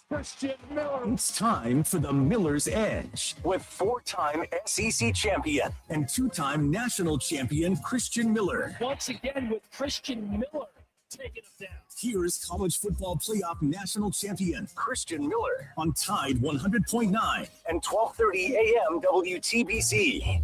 Christian Miller. It's time for the Miller's Edge With four-time SEC champion and two-time national champion Christian Miller. Once again with Christian Miller taking him down. Here's college football playoff national champion Christian Miller on Tide 100.9 and 12:30 a.m. WTBC.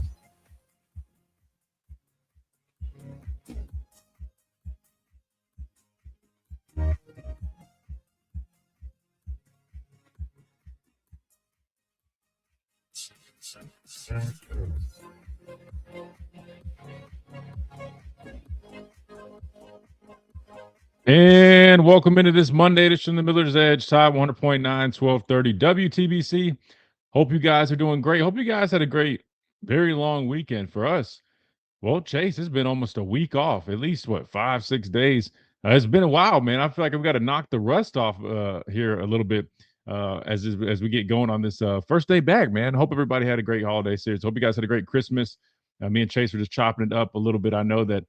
And welcome into this Monday edition of the Miller's Edge, Tide 100.9, 1230 WTBC. Hope you guys are doing great. Hope you guys had a great, very long weekend. For us, well, Chase, it's been almost a week off, at least, 5-6 days. It's been a while, man. I feel like I've got to knock the rust off here a little bit as we get going on this first day back, man. Hope everybody had a great holiday series. Hope you guys had a great Christmas. Me and Chase were just chopping it up a little bit. I know that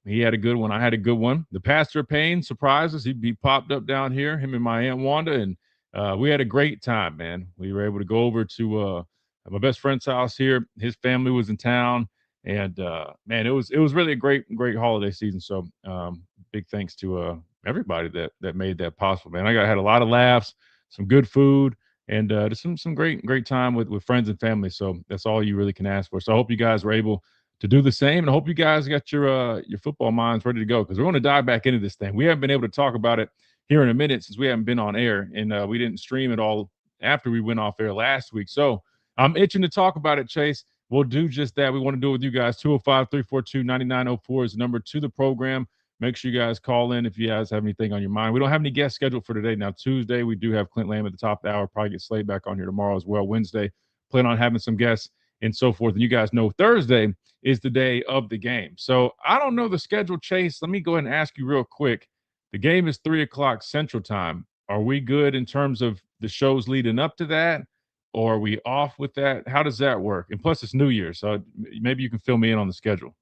he had a good one. I had a good one. The pastor of Payne surprised us. He popped up down here, him and my Aunt Wanda, and we had a great time, man. We were able to go over to my best friend's house here. His family was in town, and man, it was really a great holiday season. So big thanks to everybody that made that possible, man. I had a lot of laughs, some good food, and just some great time with friends and family. So that's all you really can ask for. So I hope you guys were able to do the same, and I hope you guys got your football minds ready to go, because we're going to dive back into this thing. We haven't been able to talk about it here in a minute since we haven't been on air, and we didn't stream it all after we went off air last week. So I'm itching to talk about it, Chase. We'll do just that. We want to do it with you guys. 205-342-9904 is the number to the program. Make sure you guys call in if you guys have anything on your mind. We don't have any guests scheduled for today. Now, Tuesday, we do have Clint Lamb at the top of the hour. Probably get Slade back on here tomorrow as well. Wednesday, plan on having some guests and so forth. And you guys know Thursday is the day of the game. So I don't know the schedule, Chase. Let me go ahead and ask you real quick. The game is 3:00 Central Time. Are we good in terms of the shows leading up to that? Or are we off with that? How does that work? And plus, it's New Year, so maybe you can fill me in on the schedule.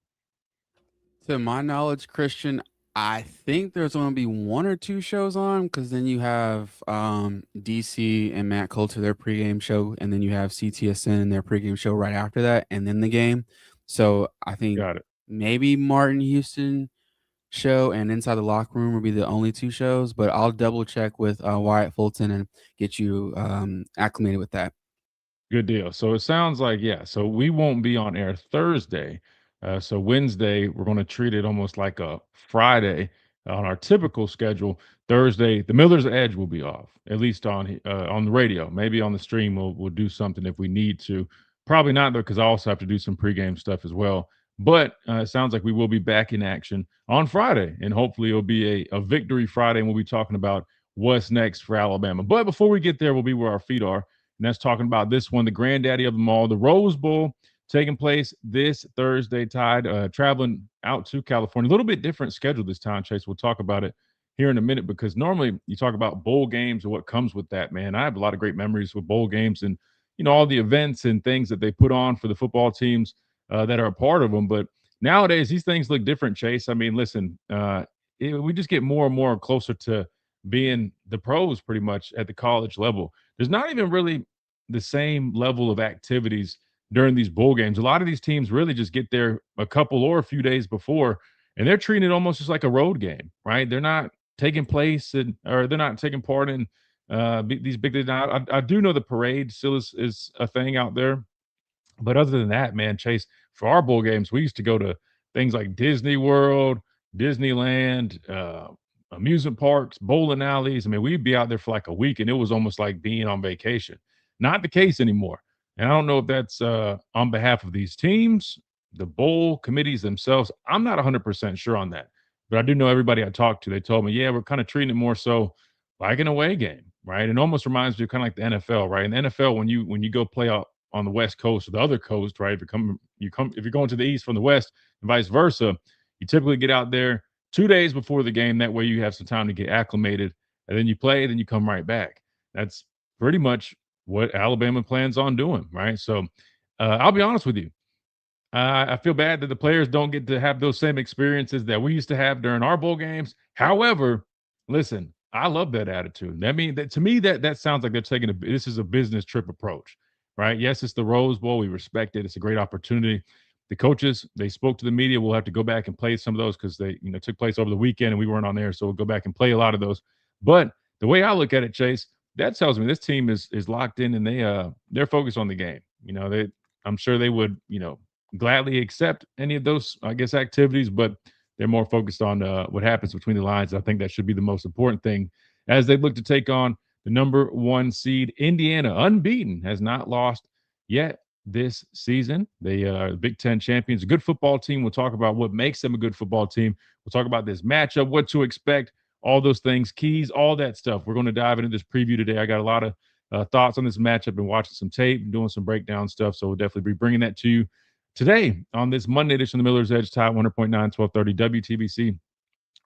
To my knowledge, Christian, I think there's going to be one or two shows on, because then you have DC and Matt Coulter, their pregame show, and then you have CTSN, their pregame show right after that, and then the game. So I think maybe Martin Houston show and Inside the Locker Room will be the only two shows, but I'll double check with Wyatt Fulton and get you acclimated with that. Good deal. So it sounds like, so we won't be on air Thursday. So Wednesday, we're going to treat it almost like a Friday on our typical schedule. Thursday, the Miller's Edge will be off, at least on the radio. Maybe on the stream, we'll do something if we need to. Probably not, though, because I also have to do some pregame stuff as well. But it sounds like we will be back in action on Friday, and hopefully it'll be a victory Friday, and we'll be talking about what's next for Alabama. But before we get there, we'll be where our feet are, and that's talking about this one, the granddaddy of them all, the Rose Bowl, taking place this Thursday. Tide traveling out to California. A little bit different schedule this time, Chase. We'll talk about it here in a minute, because normally you talk about bowl games and what comes with that, man. I have a lot of great memories with bowl games and, all the events and things that they put on for the football teams that are a part of them. But nowadays, these things look different, Chase. I mean, listen, we just get more and more closer to being the pros pretty much at the college level. There's not even really the same level of activities during these bowl games. A lot of these teams really just get there a couple or a few days before, and they're treating it almost just like a road game, right? They're not taking place or they're not taking part in these big days. Now, I do know the parade still is a thing out there, but other than that, man, Chase, for our bowl games, we used to go to things like Disney World, Disneyland, amusement parks, bowling alleys. I mean, we'd be out there for like a week, and it was almost like being on vacation. Not the case anymore. And I don't know if that's on behalf of these teams, the bowl committees themselves. I'm not 100% sure on that. But I do know everybody I talked to, they told me, we're kind of treating it more so like an away game, right? It almost reminds me of kind of like the NFL, right? In the NFL, when you go play out on the West Coast or the other coast, right? If you're going to the East from the West and vice versa, you typically get out there 2 days before the game. That way you have some time to get acclimated, and then you play, then you come right back. That's pretty much what Alabama plans on doing, right? So I'll be honest with you. I feel bad that the players don't get to have those same experiences that we used to have during our bowl games. However, listen, I love that attitude. I mean, to me, that sounds like they're taking this is a business trip approach, right? Yes, it's the Rose Bowl. We respect it. It's a great opportunity. The coaches, they spoke to the media. We'll have to go back and play some of those because they, took place over the weekend and we weren't on there. So we'll go back and play a lot of those. But the way I look at it, Chase, that tells me this team is locked in and they're focused on the game. I'm sure they would, gladly accept any of those, I guess, activities, but they're more focused on what happens between the lines. I think that should be the most important thing as they look to take on the number 1 seed. Indiana, unbeaten, has not lost yet this season. They are the Big Ten champions, a good football team. We'll talk about what makes them a good football team. We'll talk about this matchup, what to expect, all those things, keys, all that stuff. We're going to dive into this preview today. I got a lot of thoughts on this matchup and watching some tape, doing some breakdown stuff. So we'll definitely be bringing that to you today on this Monday edition of the Miller's Edge, Tide 100.9, 1230 WTBC.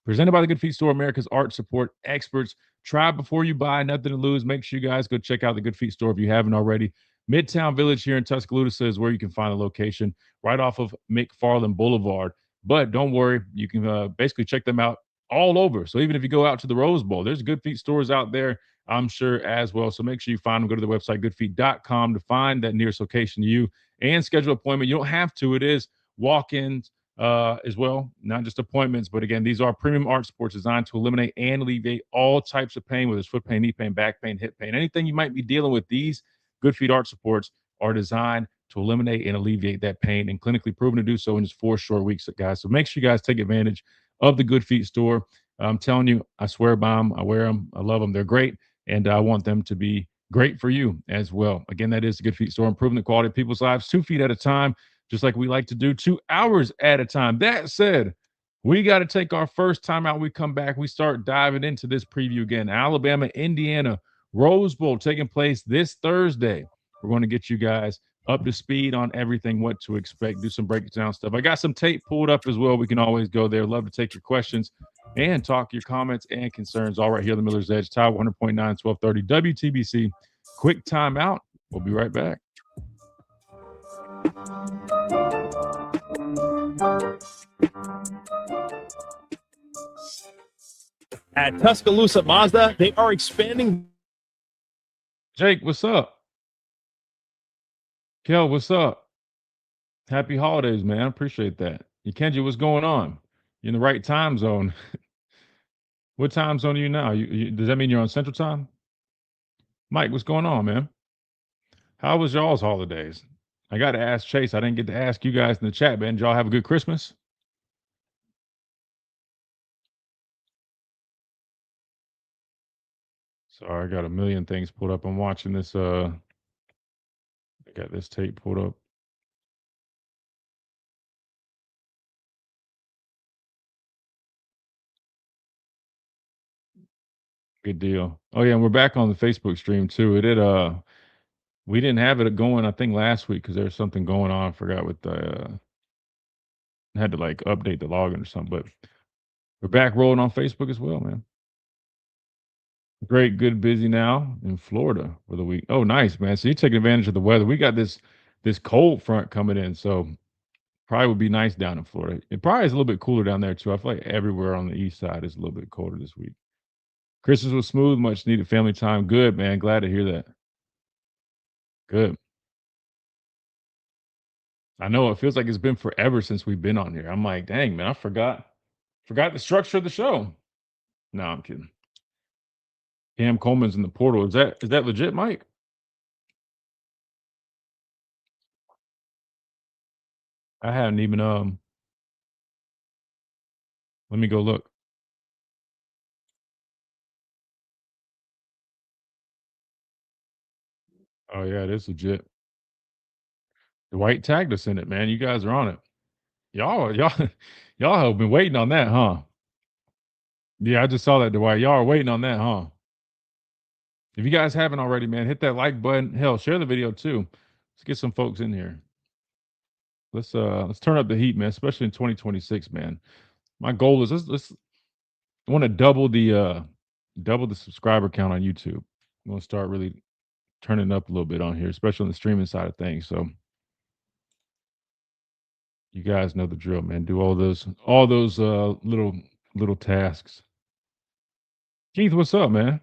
Presented by the Good Feet Store, America's art support experts. Try before you buy, nothing to lose. Make sure you guys go check out the Good Feet Store if you haven't already. Midtown Village here in Tuscaloosa is where you can find a location right off of McFarland Boulevard. But don't worry, you can basically check them out all over. So even if you go out to the Rose Bowl, there's Good Feet stores out there, I'm sure, as well. So make sure you find them. Go to the website, goodfeet.com, to find that nearest location to you and schedule an appointment. You don't have to. It is walk-ins as well, not just appointments. But again, these are premium art sports designed to eliminate and alleviate all types of pain, whether it's foot pain, knee pain, back pain, hip pain, anything you might be dealing with. These Good Feet art supports are designed to eliminate and alleviate that pain, and clinically proven to do so in just 4 short weeks, guys. So make sure you guys take advantage of the Good Feet store. I'm telling you, I swear by them. I wear them. I love them. They're great, and I want them to be great for you as well. Again, that is the Good Feet store, improving the quality of people's lives 2 feet at a time, just like we like to do, 2 hours at a time. That said, we got to take our first time out. We come back, we start diving into this preview again. Alabama, Indiana, Rose Bowl taking place this Thursday. We're going to get you guys up to speed on everything, what to expect, do some breakdown stuff. I got some tape pulled up as well. We can always go there. Love to take your questions and talk your comments and concerns all right here on the Miller's Edge, Tide 100.9, 1230 WTBC. Quick timeout. We'll be right back. At Tuscaloosa Mazda, they are expanding. Jake, what's up? Kel, what's up? Happy holidays, man. I appreciate that. Kenji, what's going on? You're in the right time zone. What time zone are you now? Does that mean you're on Central Time? Mike, what's going on, man? How was y'all's holidays? I got to ask Chase. I didn't get to ask you guys in the chat, man. Did y'all have a good Christmas? Sorry, I got a million things pulled up. I'm watching this. I got this tape pulled up. Good deal. Oh yeah, and we're back on the Facebook stream too. We didn't have it going, I think, last week because there was something going on. I forgot what the had to like update the login or something. But we're back rolling on Facebook as well, man. Great, good, busy now in Florida for the week. Oh, nice, man. So you're taking advantage of the weather. We got this cold front coming in, so probably would be nice down in Florida. It probably is a little bit cooler down there too. I feel like everywhere on the east side is a little bit colder this week. Christmas was smooth, much needed family time. Good, man. Glad to hear that. Good. I know it feels like it's been forever since we've been on here. I'm like, dang, man, I forgot the structure of the show. No, I'm kidding. Cam Coleman's in the portal. Is that legit, Mike? I haven't even let me go look. Oh yeah, it is legit. Dwight tagged us in it, man. You guys are on it. Y'all have been waiting on that, huh? Yeah, I just saw that, Dwight. Y'all are waiting on that, huh? If you guys haven't already, man, hit that like button. Hell, share the video too. Let's get some folks in here. Let's turn up the heat, man, especially in 2026, man. My goal is let's I want to double the subscriber count on YouTube. I'm gonna start really turning it up a little bit on here, especially on the streaming side of things. So you guys know the drill, man. Do all those little tasks. Keith, what's up, man?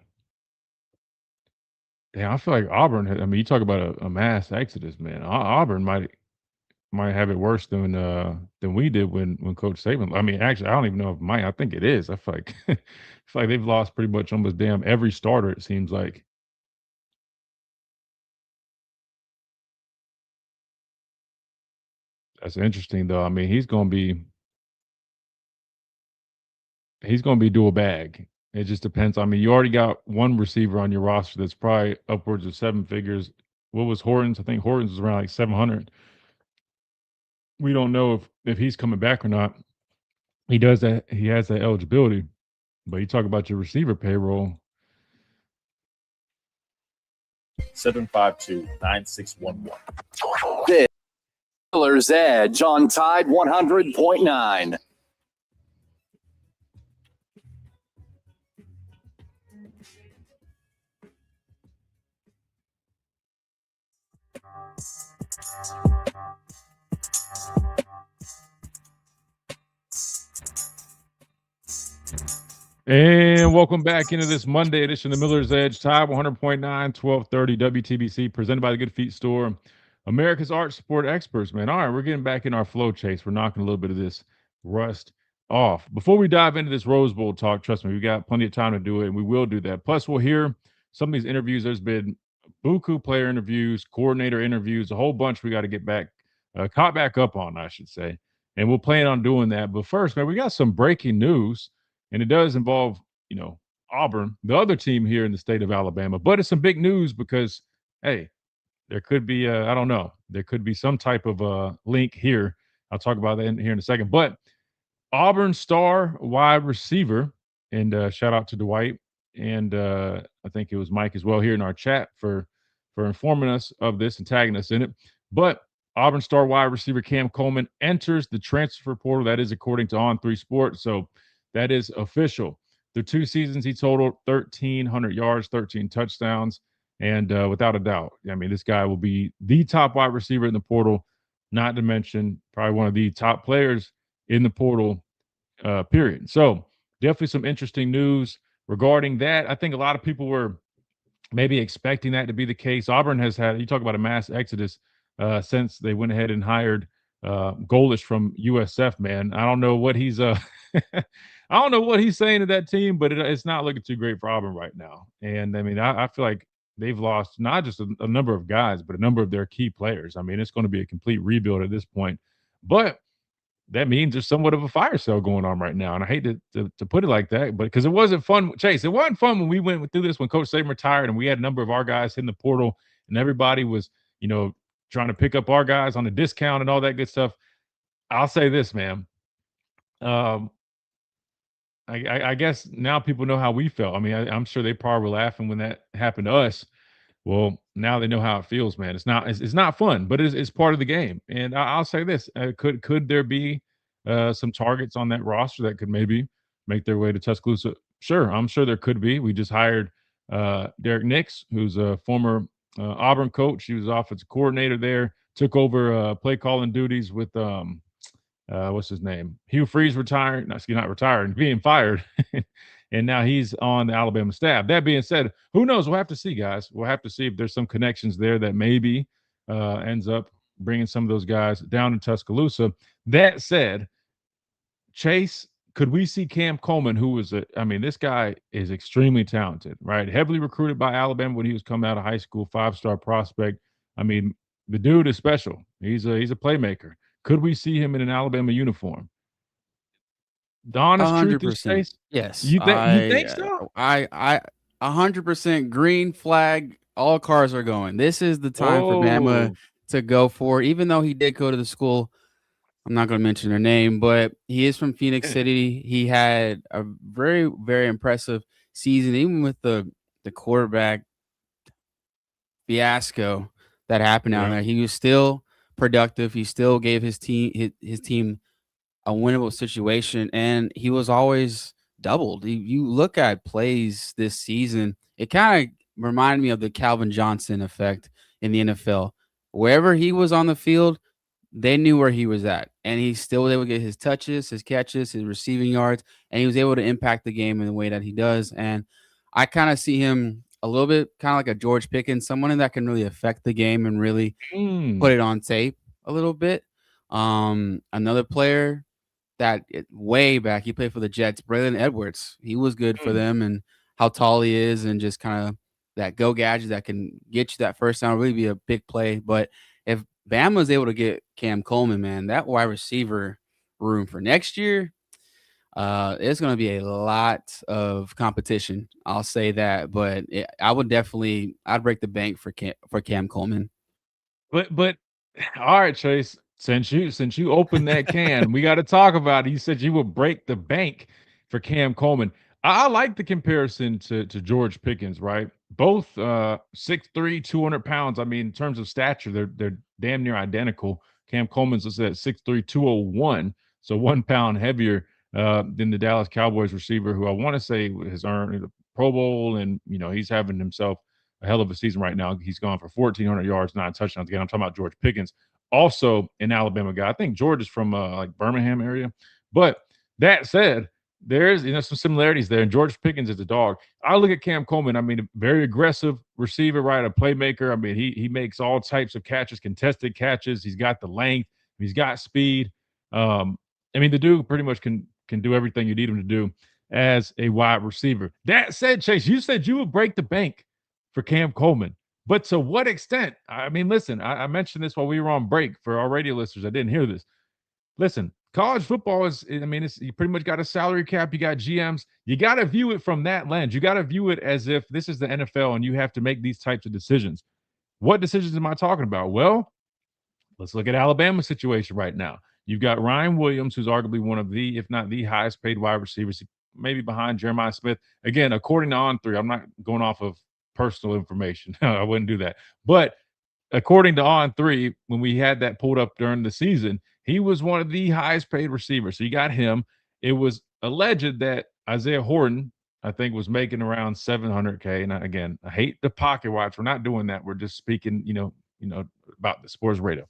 Yeah, I feel like Auburn. I mean, you talk about a mass exodus, man. Auburn might have it worse than we did when Coach Saban. I mean, actually, I don't even know if might. I think it is. I feel like I feel like they've lost pretty much almost damn every starter. It seems like. That's interesting, though. I mean, he's gonna be dual bag. It just depends. I mean, you already got one receiver on your roster that's probably upwards of seven figures. What was Hortons? I think Hortons was around like 700. We don't know if he's coming back or not. He does that. He has that eligibility. But you talk about your receiver payroll. 752-9611. This Miller's Edge on Tide 100.9. And welcome back into this Monday edition of Miller's Edge, Tide 100.9, 1230 WTBC, presented by the Good Feet Store, America's art support experts, man. All right, we're getting back in our flow chase. We're knocking a little bit of this rust off. Before we dive into this Rose Bowl talk, trust me, we got plenty of time to do it, and we will do that. Plus, we'll hear some of these interviews. There's been buku player interviews, coordinator interviews, a whole bunch we got to get back, caught back up on, I should say. And we'll plan on doing that. But first, man, we got some breaking news. And it does involve, Auburn, the other team here in the state of Alabama. But it's some big news because, hey, there could be, I don't know, there could be some type of link here. I'll talk about that here in a second. But Auburn star wide receiver, and shout out to Dwight, and I think it was Mike as well here in our chat for informing us of this and tagging us in it. But Auburn star wide receiver Cam Coleman enters the transfer portal. That is according to On3 Sports. So that is official. The 2 seasons he totaled 1,300 yards, 13 touchdowns, and without a doubt, I mean, this guy will be the top wide receiver in the portal. Not to mention probably one of the top players in the portal. Period. So definitely some interesting news regarding that. I think a lot of people were maybe expecting that to be the case. Auburn has had, you talk about a mass exodus since they went ahead and hired Golish from USF, man. I don't know what he's I don't know what he's saying to that team, but it's not looking too great for Auburn right now. And I mean, I feel like they've lost not just a number of guys, but a number of their key players. I mean, it's going to be a complete rebuild at this point. But that means there's somewhat of a fire sale going on right now. And I hate to put it like that, but because it wasn't fun, Chase, it wasn't fun when we went through this when Coach Saban retired and we had a number of our guys hitting the portal and everybody was, trying to pick up our guys on a discount and all that good stuff. I'll say this, man. I guess now people know how we felt. I mean, I'm sure they probably were laughing when that happened to us. Well, now they know how it feels, man. It's not fun, but it's part of the game. And I'll say this: could there be some targets on that roster that could maybe make their way to Tuscaloosa? Sure, I'm sure there could be. We just hired Derek Nix, who's a former Auburn coach. He was offensive coordinator there. Took over play calling duties with what's his name? Hugh Freeze retired. No, excuse not retired, being fired. And now he's on the Alabama staff. That being said, who knows? We'll have to see, guys. We'll have to see if there's some connections there that maybe ends up bringing some of those guys down to Tuscaloosa. That said, Chase, could we see Cam Coleman, who is this guy is extremely talented, right? Heavily recruited by Alabama when he was coming out of high school, 5-star prospect. I mean, the dude is special. He's a playmaker. Could we see him in an Alabama uniform? The honest truth is, 100%. Chase, Yes. you think so? I 100% green flag. All cars are going. This is the time for Bama to go for it. Even though he did go to the school, I'm not going to mention their name, but he is from Phoenix City. He had a very, very impressive season, even with the quarterback fiasco that happened out there. He was still productive. He still gave his team a winnable situation, and he was always doubled. You look at plays this season, it kind of reminded me of the Calvin Johnson effect in the NFL. Wherever he was on the field, they knew where he was at, and he still was able to get his touches, his catches, his receiving yards, and he was able to impact the game in the way that he does. And I kind of see him a little bit kind of like a George Pickens, someone that can really affect the game and really put it on tape a little bit. Another player that way back, he played for the Jets, Braylon Edwards. He was good for them, and how tall he is, and just kind of that go gadget that can get you that first down, really be a big play. But if Bama's able to get Cam Coleman, man, that wide receiver room for next year, it's going to be a lot of competition. I'll say that, but I'd break the bank for Cam Coleman. But all right, Chase. Since you opened that can, we got to talk about it. You said you would break the bank for Cam Coleman. I like the comparison to George Pickens, right? Both 6'3", 200 pounds. I mean, in terms of stature, they're damn near identical. Cam Coleman's listed at 6'3", 201, so 1 pound heavier than the Dallas Cowboys receiver, who I want to say has earned a Pro Bowl, and he's having himself a hell of a season right now. He's gone for 1,400 yards, 9 touchdowns. Again, I'm talking about George Pickens, also an Alabama guy. I think George is from like Birmingham area. But that said, there's some similarities there. And George Pickens is a dog. I look at Cam Coleman. I mean, a very aggressive receiver, right? A playmaker. I mean, he makes all types of catches, contested catches. He's got the length. He's got speed. I mean, the dude pretty much can do everything you need him to do as a wide receiver. That said, Chase, you said you would break the bank for Cam Coleman. But to what extent? I mean, listen, I mentioned this while we were on break for our radio listeners. I didn't hear this. Listen, college football you pretty much got a salary cap. You got GMs. You got to view it from that lens. You got to view it as if this is the NFL and you have to make these types of decisions. What decisions am I talking about? Well, let's look at Alabama's situation right now. You've got Ryan Williams, who's arguably one of the, if not the highest paid wide receivers, maybe behind Jeremiah Smith. Again, according to On3, I'm not going off of personal information. I wouldn't do that. But according to On3, when we had that pulled up during the season, he was one of the highest paid receivers. So you got him. It was alleged that Isaiah Horton, I think, was making around $700K. And again, I hate the pocket watch. We're not doing that. We're just speaking, about the sports radio.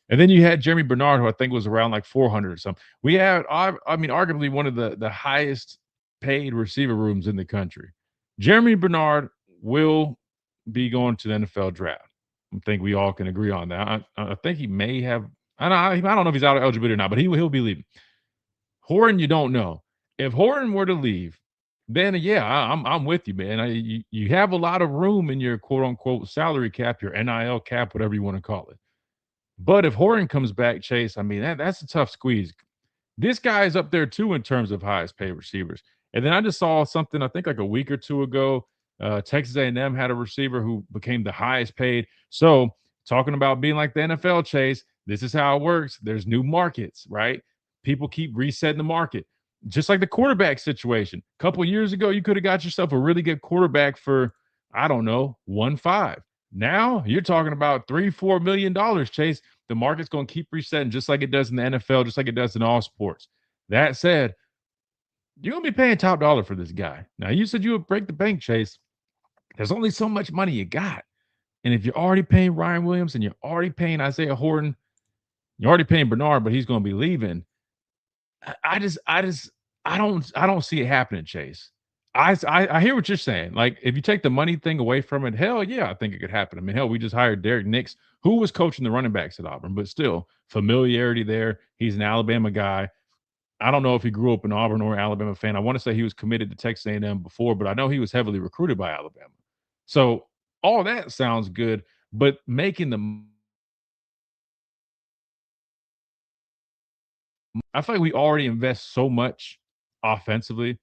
And then you had Jeremy Bernard, who I think was around like 400 or something. We had, I mean, arguably one of the highest paid receiver rooms in the country. Jeremy Bernard will be going to the NFL draft. I think we all can agree on that. I think he may have. I don't know if he's out of eligibility or not, but he'll be leaving. Horton, you don't know. If Horton were to leave, then yeah, I'm with you, man. You have a lot of room in your quote unquote salary cap, your NIL cap, whatever you want to call it. But if Horton comes back, Chase, I mean that's a tough squeeze. This guy is up there too in terms of highest paid receivers. And then I just saw something, I think like a week or two ago. Texas A&M had a receiver who became the highest paid. So talking about being like the NFL, Chase, this is how it works. There's new markets, right? People keep resetting the market. Just like the quarterback situation. A couple years ago, you could have got yourself a really good quarterback for, I don't know, 1.5. Now you're talking about $3-4 million, Chase. The market's going to keep resetting just like it does in the NFL, just like it does in all sports. That said, you're going to be paying top dollar for this guy. Now, you said you would break the bank, Chase. There's only so much money you got. And if you're already paying Ryan Williams and you're already paying Isaiah Horton, you're already paying Bernard, but he's going to be leaving. I don't see it happening, Chase. I hear what you're saying. Like, if you take the money thing away from it, hell yeah, I think it could happen. I mean, hell, we just hired Derek Nix, who was coaching the running backs at Auburn, but still familiarity there. He's an Alabama guy. I don't know if he grew up an Auburn or Alabama fan. I want to say he was committed to Texas A&M before, but I know he was heavily recruited by Alabama. So all that sounds good, but I feel like we already invest so much offensively.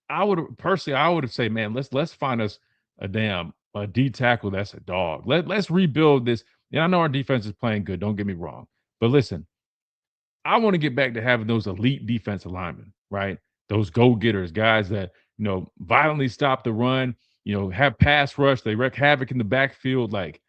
I would have said, man, let's find us a D tackle that's a dog. Let's rebuild this. Yeah, I know our defense is playing good. Don't get me wrong, but listen, I want to get back to having those elite defensive linemen, right? Those go-getters, guys that, violently stop the run, have pass rush, they wreak havoc in the backfield. Like,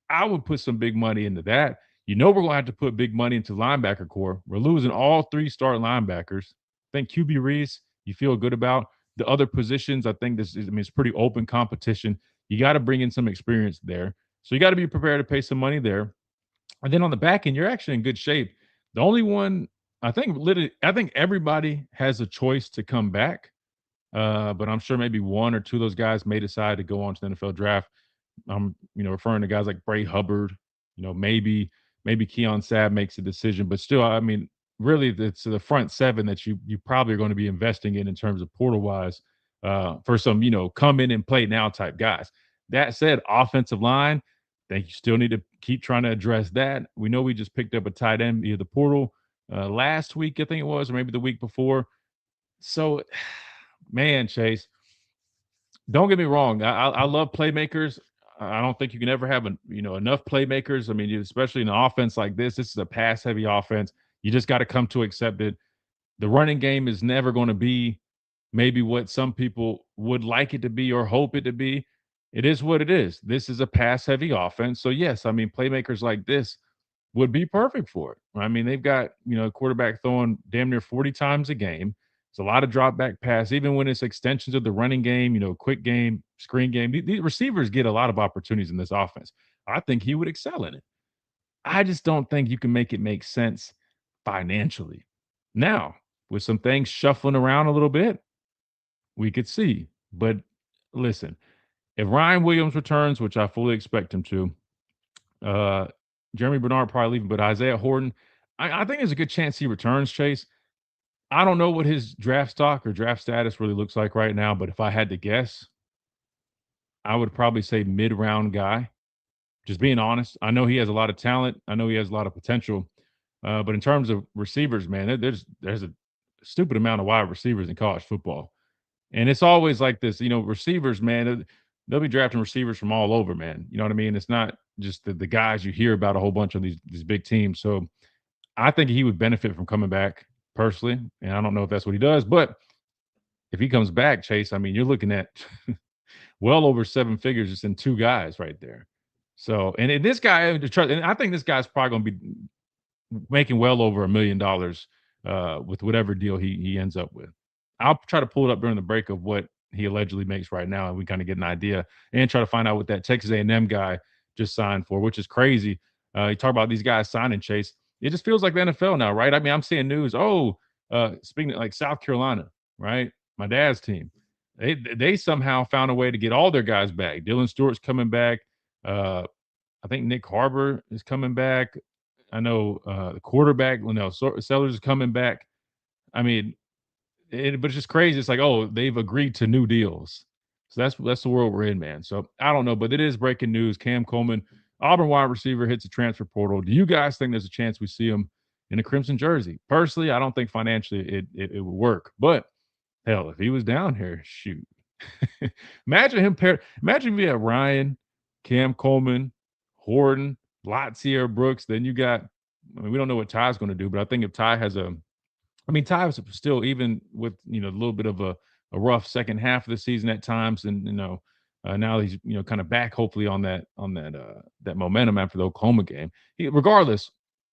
I would put some big money into that. We're going to have to put big money into linebacker core. We're losing all 3 start linebackers. I think QB Reese, you feel good about. The other positions, I think it's pretty open competition. You got to bring in some experience there. So you got to be prepared to pay some money there. And then on the back end, you're actually in good shape. The only one I think everybody has a choice to come back. But I'm sure maybe one or two of those guys may decide to go on to the NFL draft. I'm, referring to guys like Bray Hubbard, maybe Keon Sabb makes a decision, but still, I mean, really it's the front seven that you probably are going to be investing in terms of portal wise, for some, come in and play now type guys. That said, offensive line, think you still need to keep trying to address that. We know we just picked up a tight end via the portal last week, I think it was, or maybe the week before. So, man, Chase, don't get me wrong. I love playmakers. I don't think you can ever have enough playmakers. I mean, especially in an offense like this. This is a pass heavy offense. You just got to come to accept it. The running game is never going to be maybe what some people would like it to be or hope it to be. It is what it is. This is a pass heavy offense. So yes, I mean playmakers like this would be perfect for it. I mean, they've got, a quarterback throwing damn near 40 times a game. It's a lot of drop back pass, even when it's extensions of the running game, quick game, screen game. The receivers get a lot of opportunities in this offense. I think he would excel in it. I just don't think you can make it make sense financially. Now, with some things shuffling around a little bit, we could see. But listen, if Ryan Williams returns, which I fully expect him to, uh, Jeremy Bernard probably leaving, but Isaiah Horton, I think there's a good chance he returns, Chase. I don't know what his draft stock or draft status really looks like right now, but if I had to guess, I would probably say mid-round guy. Just being honest, I know he has a lot of talent. I know he has a lot of potential. But in terms of receivers, man, there's a stupid amount of wide receivers in college football. And it's always like this, receivers, man, they'll be drafting receivers from all over, man. You know what I mean? It's not just the guys you hear about a whole bunch of these big teams. So I think he would benefit from coming back personally. And I don't know if that's what he does, but if he comes back, Chase, I mean, you're looking at well over seven figures just in two guys right there. So, and this guy, and I think this guy's probably going to be making well over $1 million with whatever deal he ends up with. I'll try to pull it up during the break of what he allegedly makes right now, and we kind of get an idea, and try to find out what that Texas A&M guy just signed for, which is crazy. You talk about these guys signing, Chase. It just feels like the NFL now, right? I mean, I'm seeing news. Oh, speaking of like South Carolina, right? My dad's team. They somehow found a way to get all their guys back. Dylan Stewart's coming back. I think Nick Harbor is coming back. I know the quarterback, Sellers is coming back. I mean, but it's just crazy. It's like, oh, they've agreed to new deals. So that's the world we're in, man. So I don't know, but it is breaking news. Cam Coleman, Auburn wide receiver, hits the transfer portal. Do you guys think there's a chance we see him in a crimson jersey? Personally, I don't think financially it would work. But hell, if he was down here, shoot. Imagine him imagine if we had Ryan, Cam Coleman, Horton, Latsier Brooks. Then you got, I mean, we don't know what Ty's going to do, but I think if Ty has Ty was still, even with, a little bit of a rough second half of the season at times. And, now he's, kind of back hopefully on that momentum after the Oklahoma game. Regardless,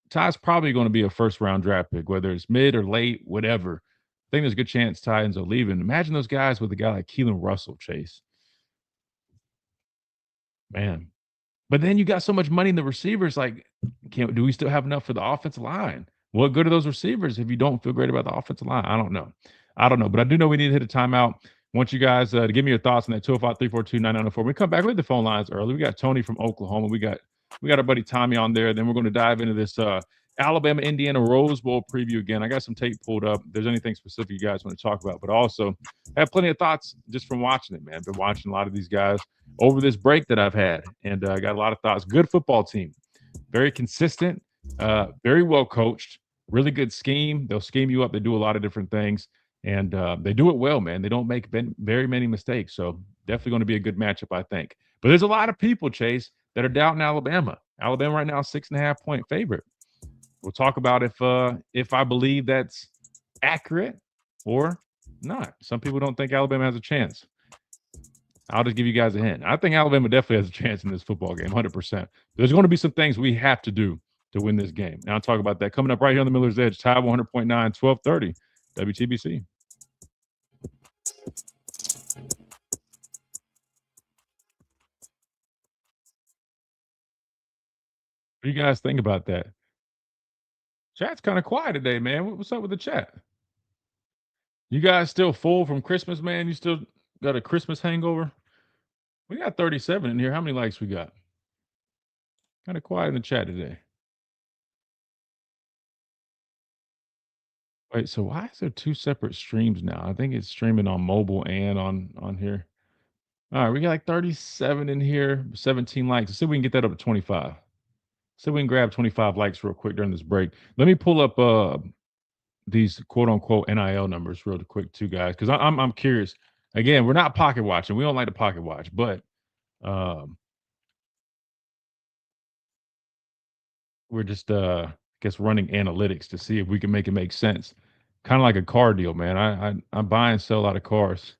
Ty's probably going to be a first round draft pick, whether it's mid or late, whatever. I think there's a good chance Ty ends up leaving. Imagine those guys with a guy like Keelan Russell, Chase. Man. But then you got so much money in the receivers. Like, do we still have enough for the offensive line? What good are those receivers if you don't feel great about the offensive line? I don't know. But I do know we need to hit a timeout. I want you guys to give me your thoughts on that 205-342-9904. When we come back with the phone lines early. We got Tony from Oklahoma. We got our buddy Tommy on there. Then we're going to dive into this Alabama Indiana Rose Bowl preview again. I got some tape pulled up. If there's anything specific you guys want to talk about, but also have plenty of thoughts just from watching it, man. I've been watching a lot of these guys over this break that I've had, and I got a lot of thoughts. Good football team, very consistent, very well coached, really good scheme. They'll scheme you up. They do a lot of different things, and they do it well, man. They don't make very many mistakes, so definitely going to be a good matchup, I think. But there's a lot of people, Chase, that are doubting Alabama. Alabama right now, 6.5-point favorite. We'll talk about if I believe that's accurate or not. Some people don't think Alabama has a chance. I'll just give you guys a hint. I think Alabama definitely has a chance in this football game, 100%. There's going to be some things we have to do to win this game. Now I'll talk about that coming up right here on the Miller's Edge. Tide 100.9, 1230, WTBC. do you guys think about that? Chat's kind of quiet today, man. What's up with the chat? You guys still full from Christmas, man? You still got a Christmas hangover? We got 37 in here. How many likes we got? Kind of quiet in the chat today. Wait, so why is there two separate streams now? I think it's streaming on mobile and on here. All right, we got like 37 in here, 17 likes. Let's see if we can get that up to 25. See if we can grab 25 likes real quick during this break. Let me pull up these quote unquote NIL numbers real quick too, guys, because I'm curious. Again, we're not pocket watching. We don't like to pocket watch, but we're just I guess running analytics to see if we can make it make sense. Kind of like a car deal, man. I buy and sell a lot of cars.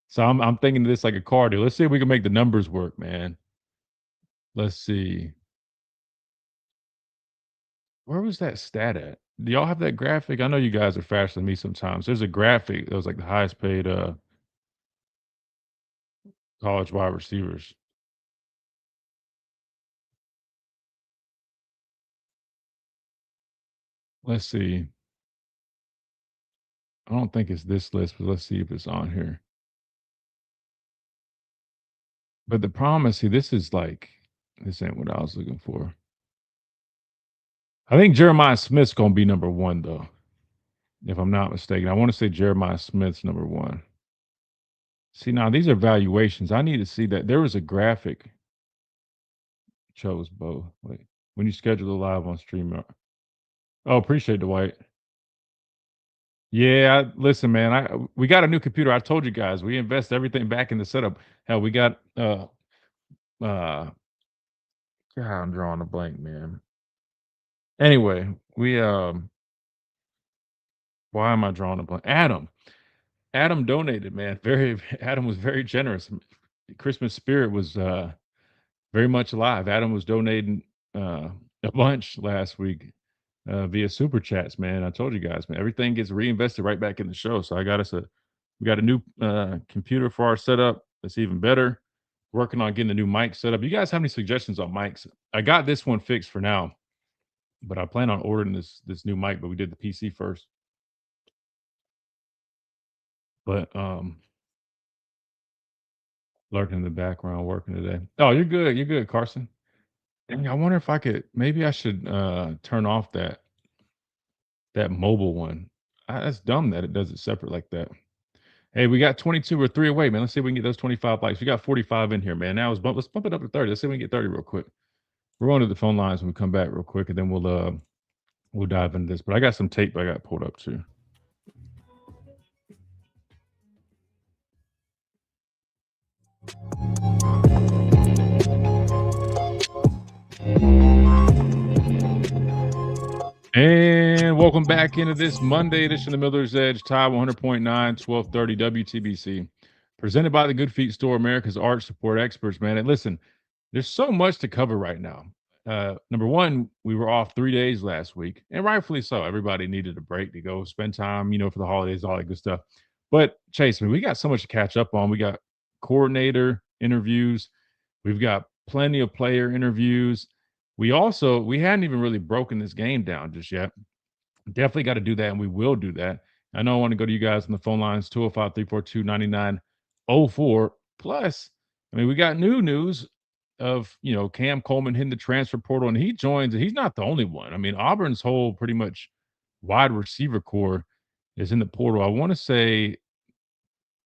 So I'm thinking of this like a car deal. Let's see if we can make the numbers work, man. Let's see. Where was that stat at? Do y'all have that graphic? I know you guys are faster than me sometimes. There's a graphic that was like the highest paid college wide receivers. Let's see. I don't think it's this list, but let's see if it's on here. But the problem is, see, this ain't what I was looking for. I think Jeremiah Smith's gonna be number one though, if I'm not mistaken. I want to say Jeremiah Smith's number one. See, now these are valuations. I need to see that there was a graphic chose both. Wait, when you schedule the live on StreamYard. Oh, appreciate the white. Yeah, listen, man. We got a new computer. I told you guys we invest everything back in the setup. Hell, we got God, I'm drawing a blank, man. Anyway, we why am I drawing a blank? Adam donated, man. Very Adam was very generous. Christmas spirit was very much alive. Adam was donating a bunch last week via super chats, man. I told you guys, man, everything gets reinvested right back in the show. So we got a new computer for our setup that's even better. Working on getting a new mic set up. You guys have any suggestions on mics? I got this one fixed for now, but I plan on ordering this new mic. But we did the PC first. But lurking in the background, working today. Oh, you're good. You're good, Carson. And I wonder if I could. Maybe I should turn off that mobile one. That's dumb that it does it separate like that. Hey, we got 22 or 3 away, man. Let's see if we can get those 25 likes. We got 45 in here, man. Now let's bump it up to 30. Let's see if we can get 30 real quick. We're going to the phone lines when we come back real quick, and then we'll dive into this. But I got some tape I got pulled up too. And welcome back into this Monday edition of Miller's Edge, Tide 100.9, 1230 WTBC. Presented by the Good Feet Store, America's arch support experts, man. And listen, there's so much to cover right now. Number one, we were off 3 days last week, and rightfully so. Everybody needed a break to go spend time, for the holidays, all that good stuff. But Chase, we got so much to catch up on. We got coordinator interviews. We've got plenty of player interviews. We hadn't even really broken this game down just yet. Definitely got to do that, and we will do that. I know I want to go to you guys on the phone lines, 205-342-9904. Plus, we got new news of, Cam Coleman hitting the transfer portal, and he joins, and he's not the only one. Auburn's whole pretty much wide receiver core is in the portal. I want to say,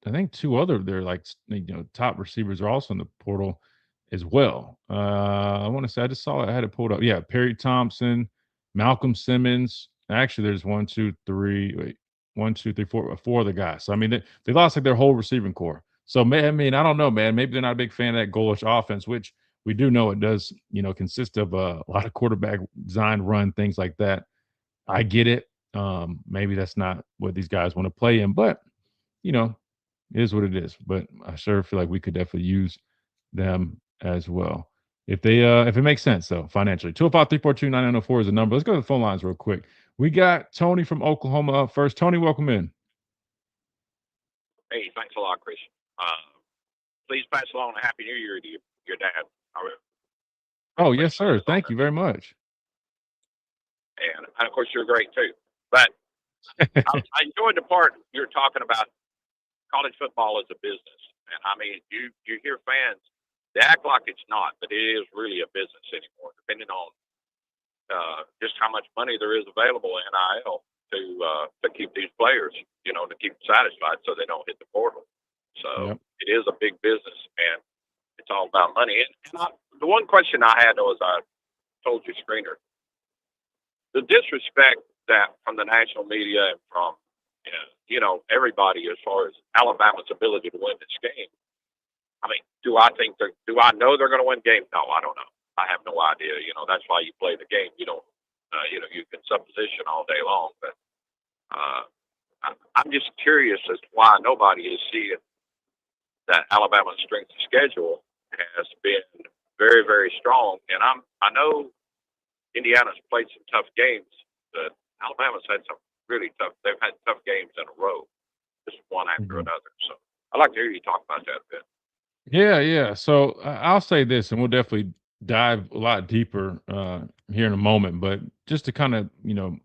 I think 2 other of their top receivers are also in the portal as well. I want to say I just saw it. I had it pulled up. Yeah, Perry Thompson, Malcolm Simmons. Actually, there's 1, 2, 3. Wait, 1, 2, 3, 4. 4 other guys. So they lost their whole receiving core. So man, I don't know, man. Maybe they're not a big fan of that goalish offense, which we do know it does. Consist of a lot of quarterback design run things like that. I get it. Maybe that's not what these guys want to play in, but it is what it is. But I sure feel like we could definitely use them as well. If it makes sense though, financially. 205-342-9904 is the number. Let's go to the phone lines real quick. We got Tony from Oklahoma up first. Tony, welcome in. Hey, thanks a lot, Chris. Please pass along a Happy New Year to your dad. Oh, yes, sir. Thank you very much. And of course, you're great too. But I enjoyed the part you're talking about college football as a business. And I mean, you hear fans, they act like it's not, but it is really a business anymore, depending on just how much money there is available in NIL to keep these players, to keep them satisfied so they don't hit the portal. So Yep. it is a big business, and it's all about money. And the one question I had, though, as I told you, Screener, the disrespect that from the national media and from everybody as far as Alabama's ability to win this game. I mean, do I know they're going to win games? No, I don't know. I have no idea. That's why you play the game. You don't, you can supposition all day long. But I'm just curious as to why nobody is seeing that Alabama's strength of schedule has been very, very strong. And I know Indiana's played some tough games, but Alabama's had some really tough. They've had tough games in a row, just one after Mhm. another. So I'd like to hear you talk about that a bit. Yeah. So I'll say this, and we'll definitely dive a lot deeper here in a moment. But just to kind of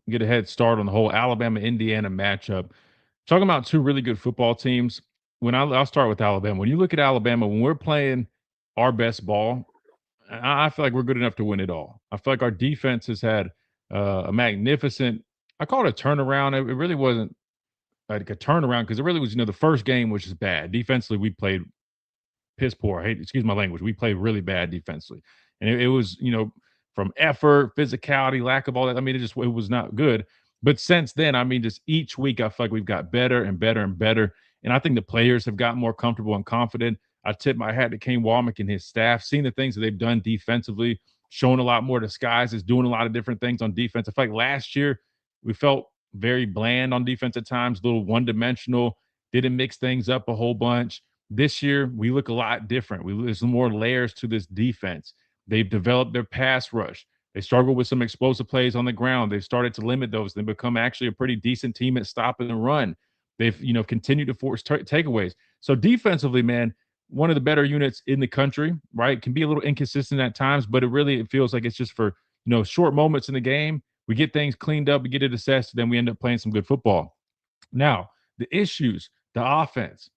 get a head start on the whole Alabama Indiana matchup, talking about two really good football teams. I'll start with Alabama. When you look at Alabama, when we're playing our best ball, I feel like we're good enough to win it all. I feel like our defense has had a magnificent. I call it a turnaround. It really wasn't like a turnaround because it really was. The first game was just bad defensively. We played piss poor. Excuse my language. We played really bad defensively, and it was from effort, physicality, lack of all that. I mean, it was not good. But since then, I mean, just each week, I feel like we've got better and better and better, and I think the players have gotten more comfortable and confident. I tip my hat to Kane Walmick and his staff, seeing the things that they've done defensively, showing a lot more disguises, doing a lot of different things on defense. I feel like last year we felt very bland on defense at times, a little one dimensional, didn't mix things up a whole bunch. This year, we look a lot different. There's more layers to this defense. They've developed their pass rush. They struggle with some explosive plays on the ground. They've started to limit those. They've become actually a pretty decent team at stopping the run. They've continued to force takeaways. So defensively, man, one of the better units in the country. Right, can be a little inconsistent at times, but it feels like it's just for short moments in the game. We get things cleaned up, we get it assessed, then we end up playing some good football. Now, the issues, the offense.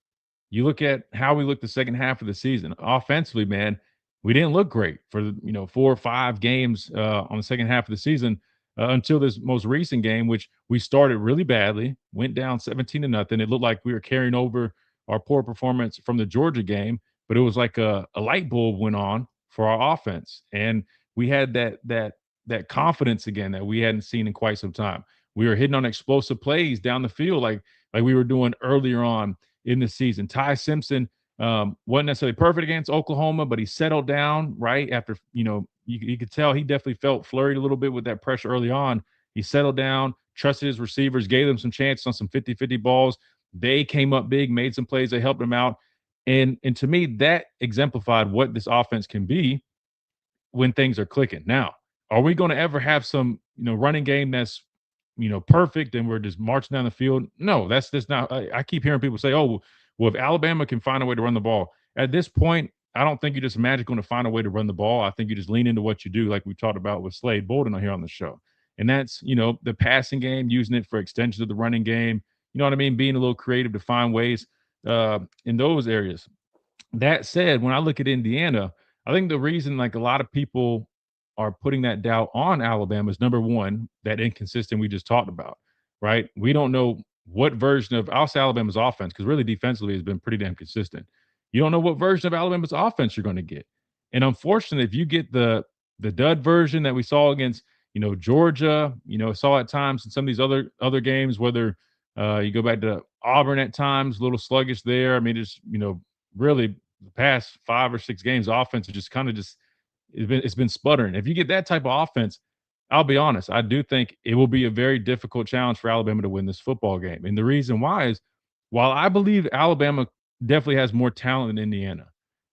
You look at how we looked the second half of the season. Offensively, man, we didn't look great for 4 or 5 games on the second half of the season until this most recent game, which we started really badly, went down 17-0. It looked like we were carrying over our poor performance from the Georgia game, but it was like a light bulb went on for our offense, and we had that confidence again that we hadn't seen in quite some time. We were hitting on explosive plays down the field like we were doing earlier on in the season. Ty Simpson wasn't necessarily perfect against Oklahoma, but he settled down right after, you could tell he definitely felt flurried a little bit with that pressure early on. He settled down, trusted his receivers, gave them some chances on some 50-50 balls. They came up big, made some plays, they helped him out. And to me, that exemplified what this offense can be when things are clicking. Now, are we going to ever have some, running game that's, perfect and we're just marching down the field? No, that's just not. I keep hearing people say, "Oh, well, if Alabama can find a way to run the ball," at this point, I don't think you're just magically going to find a way to run the ball. I think you just lean into what you do, like we talked about with Slade Bolden here on the show, and that's the passing game, using it for extensions of the running game. You know what I mean? Being a little creative to find ways in those areas. That said, when I look at Indiana, I think the reason like a lot of people are putting that doubt on Alabama is number one, that inconsistent we just talked about, right? We don't know what version of I'll say Alabama's offense, because really defensively has been pretty damn consistent. You don't know what version of Alabama's offense you're going to get. And unfortunately, if you get the dud version that we saw against, Georgia, saw at times in some of these other games, whether you go back to Auburn at times, a little sluggish there. I mean, it's really the past 5 or 6 games, offense is just kind of just it's been sputtering. If you get that type of offense, I'll be honest, I do think it will be a very difficult challenge for Alabama to win this football game. And the reason why is while I believe Alabama definitely has more talent than Indiana,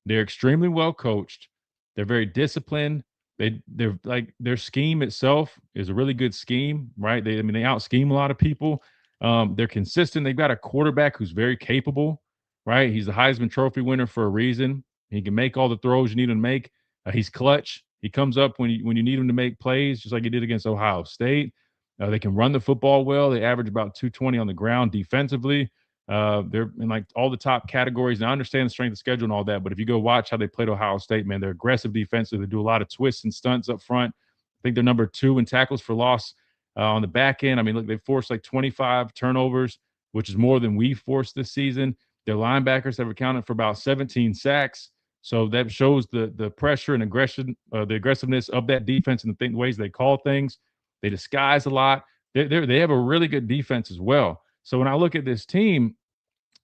they're extremely well coached. They're very disciplined. They're like their scheme itself is a really good scheme, right? They out scheme a lot of people. They're consistent. They've got a quarterback who's very capable, right? He's the Heisman Trophy winner for a reason. He can make all the throws you need him to make. He's clutch. He comes up when you need him to make plays, just like he did against Ohio State. They can run the football well. They average about 220 on the ground defensively. They're in like all the top categories. And I understand the strength of schedule and all that, but if you go watch how they played Ohio State, man, they're aggressive defensively. They do a lot of twists and stunts up front. I think they're number 2 in tackles for loss on the back end. I mean, look, they forced like 25 turnovers, which is more than we forced this season. Their linebackers have accounted for about 17 sacks. So that shows the pressure and aggression, the aggressiveness of that defense and the ways they call things. They disguise a lot. They have a really good defense as well. So when I look at this team,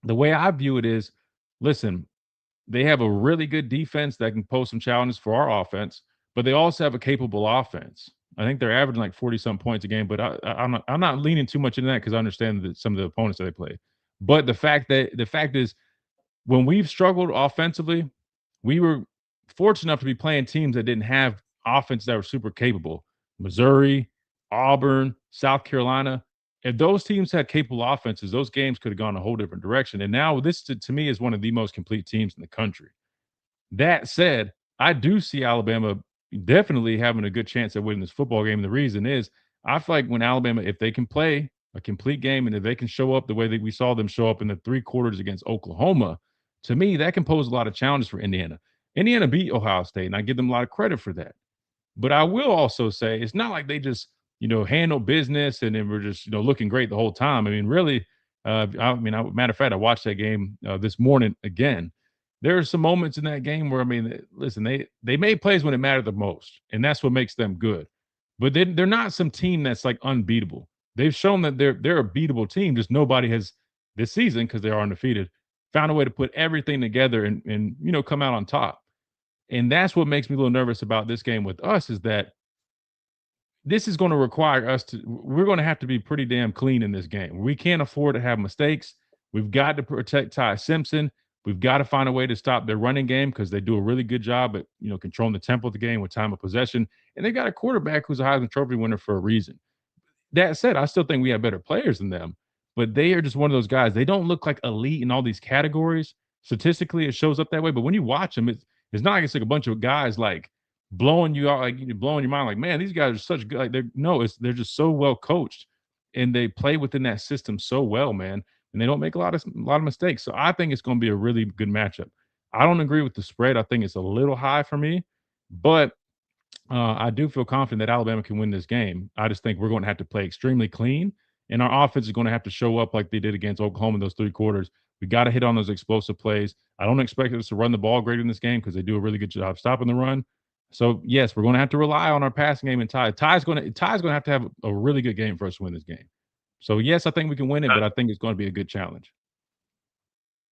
the way I view it is, listen, they have a really good defense that can pose some challenges for our offense, but they also have a capable offense. I think they're averaging like 40-some points a game, but I'm not leaning too much into that because I understand that some of the opponents that they play. But the fact is, when we've struggled offensively, we were fortunate enough to be playing teams that didn't have offense that were super capable. Missouri, Auburn, South Carolina. If those teams had capable offenses, those games could have gone a whole different direction. And now this, to me, is one of the most complete teams in the country. That said, I do see Alabama definitely having a good chance at winning this football game. And the reason is, I feel like when Alabama, if they can play a complete game and if they can show up the way that we saw them show up in the 3 quarters against Oklahoma, to me, that can pose a lot of challenges for Indiana. Indiana beat Ohio State, and I give them a lot of credit for that. But I will also say it's not like they just, handle business and then we're just, looking great the whole time. I mean, really, matter of fact, I watched that game this morning again. There are some moments in that game where, listen, they made plays when it mattered the most, and that's what makes them good. But they're not some team that's like unbeatable. They've shown that they're a beatable team. Just nobody has this season, because they are undefeated, found a way to put everything together and come out on top. And that's what makes me a little nervous about this game with us, is that this is going to require us we're going to have to be pretty damn clean in this game. We can't afford to have mistakes. We've got to protect Ty Simpson. We've got to find a way to stop their running game, because they do a really good job at, controlling the tempo of the game with time of possession. And they've got a quarterback who's a Heisman Trophy winner for a reason. That said, I still think we have better players than them, but they are just one of those guys. They don't look like elite in all these categories. Statistically, it shows up that way. But when you watch them, it's not like it's like a bunch of guys like blowing you out, like blowing your mind. Like, man, these guys are such good. Like they're just so well coached, and they play within that system so well, man. And they don't make a lot of mistakes. So I think it's going to be a really good matchup. I don't agree with the spread. I think it's a little high for me, but I do feel confident that Alabama can win this game. I just think we're going to have to play extremely clean, and our offense is going to have to show up like they did against Oklahoma in those 3 quarters. We got to hit on those explosive plays. I don't expect us to run the ball great in this game, because they do a really good job stopping the run. So yes, we're going to have to rely on our passing game and Ty. Ty's going to have a really good game for us to win this game. So yes, I think we can win it, but I think it's going to be a good challenge.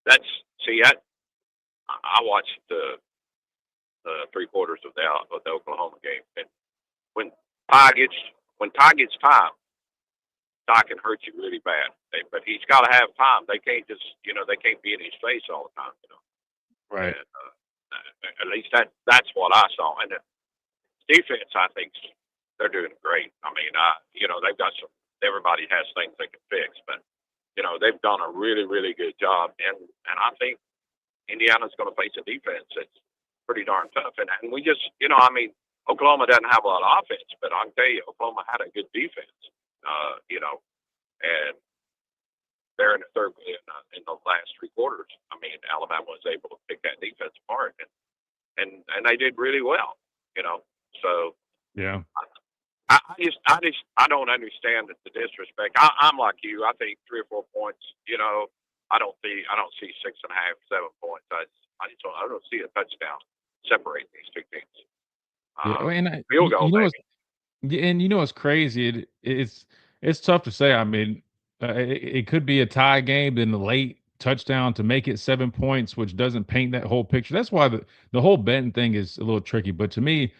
I watched the 3 quarters of the Oklahoma game, and when Ty gets time, Ty can hurt you really bad. But he's got to have time. They can't just they can't be in his face all the time. Right. And, at least that's what I saw. And the defense, I think they're doing great. I mean, they've got some. Everybody has things they can fix, but they've done a really, really good job. And I think Indiana's going to face a defense that's pretty darn tough. And we just, Oklahoma doesn't have a lot of offense, but I can tell you, Oklahoma had a good defense. And they're in the third in the last 3 quarters. I mean, Alabama was able to pick that defense apart, and they did really well. So yeah. I don't understand the disrespect. I'm like you. I think 3 or 4 points. I don't see 6.5, 7 points. I don't see a touchdown separating these 2 teams. Field goal, it's crazy. It's tough to say. I mean, it could be a tie game, then the late touchdown to make it 7 points, which doesn't paint that whole picture. That's why the whole betting thing is a little tricky. But to me,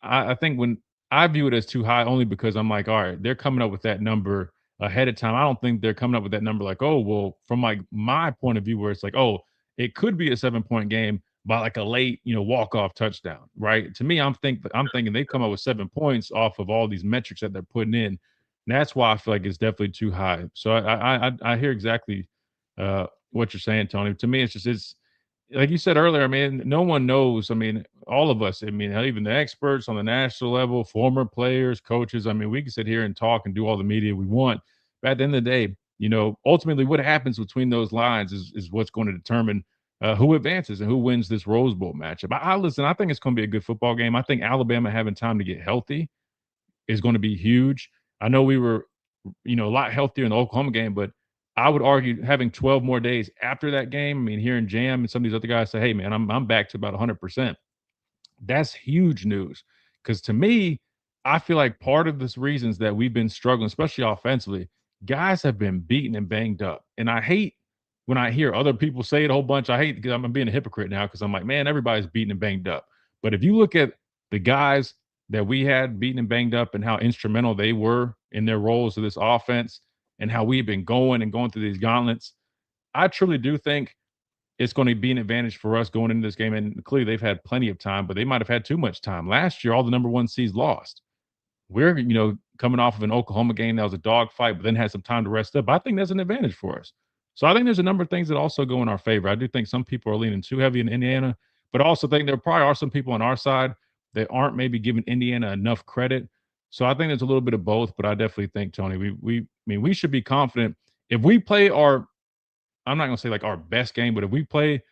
I think when I view it as too high, only because I'm like, all right, they're coming up with that number ahead of time. I don't think they're coming up with that number like, oh, well, from like my point of view, where it's like, oh, it could be a 7-point game by like a late, walk-off touchdown, right? To me, I'm thinking they come up with 7 points off of all these metrics that they're putting in. And that's why I feel like it's definitely too high. So I hear exactly what you're saying, Tony. To me, it's like you said earlier. I mean, no one knows. I mean, all of us, I mean, even the experts on the national level, former players, coaches, I mean, we can sit here and talk and do all the media we want. But at the end of the day, ultimately what happens between those lines is what's going to determine who advances and who wins this Rose Bowl matchup. Listen, I think it's going to be a good football game. I think Alabama having time to get healthy is going to be huge. I know we were, a lot healthier in the Oklahoma game, but I would argue having 12 more days after that game. I mean, hearing Jam and some of these other guys say, "Hey, man, I'm back to about 100%." That's huge news because to me, I feel like part of this reasons that we've been struggling, especially offensively, guys have been beaten and banged up. And I hate when I hear other people say it a whole bunch. I hate because I'm being a hypocrite now because I'm like, man, everybody's beaten and banged up. But if you look at the guys that we had beaten and banged up and how instrumental they were in their roles of this offense and how we've been going and going through these gauntlets, I truly do think it's going to be an advantage for us going into this game. And clearly, they've had plenty of time, but they might have had too much time. Last year, all the number one seeds lost. We're, coming off of an Oklahoma game that was a dogfight, but then had some time to rest up. I think that's an advantage for us. So I think there's a number of things that also go in our favor. I do think some people are leaning too heavy in Indiana, but I also think there probably are some people on our side that aren't maybe giving Indiana enough credit. So I think there's a little bit of both, but I definitely think, Tony, we should be confident if we play our I'm not gonna say like our best game, but if we play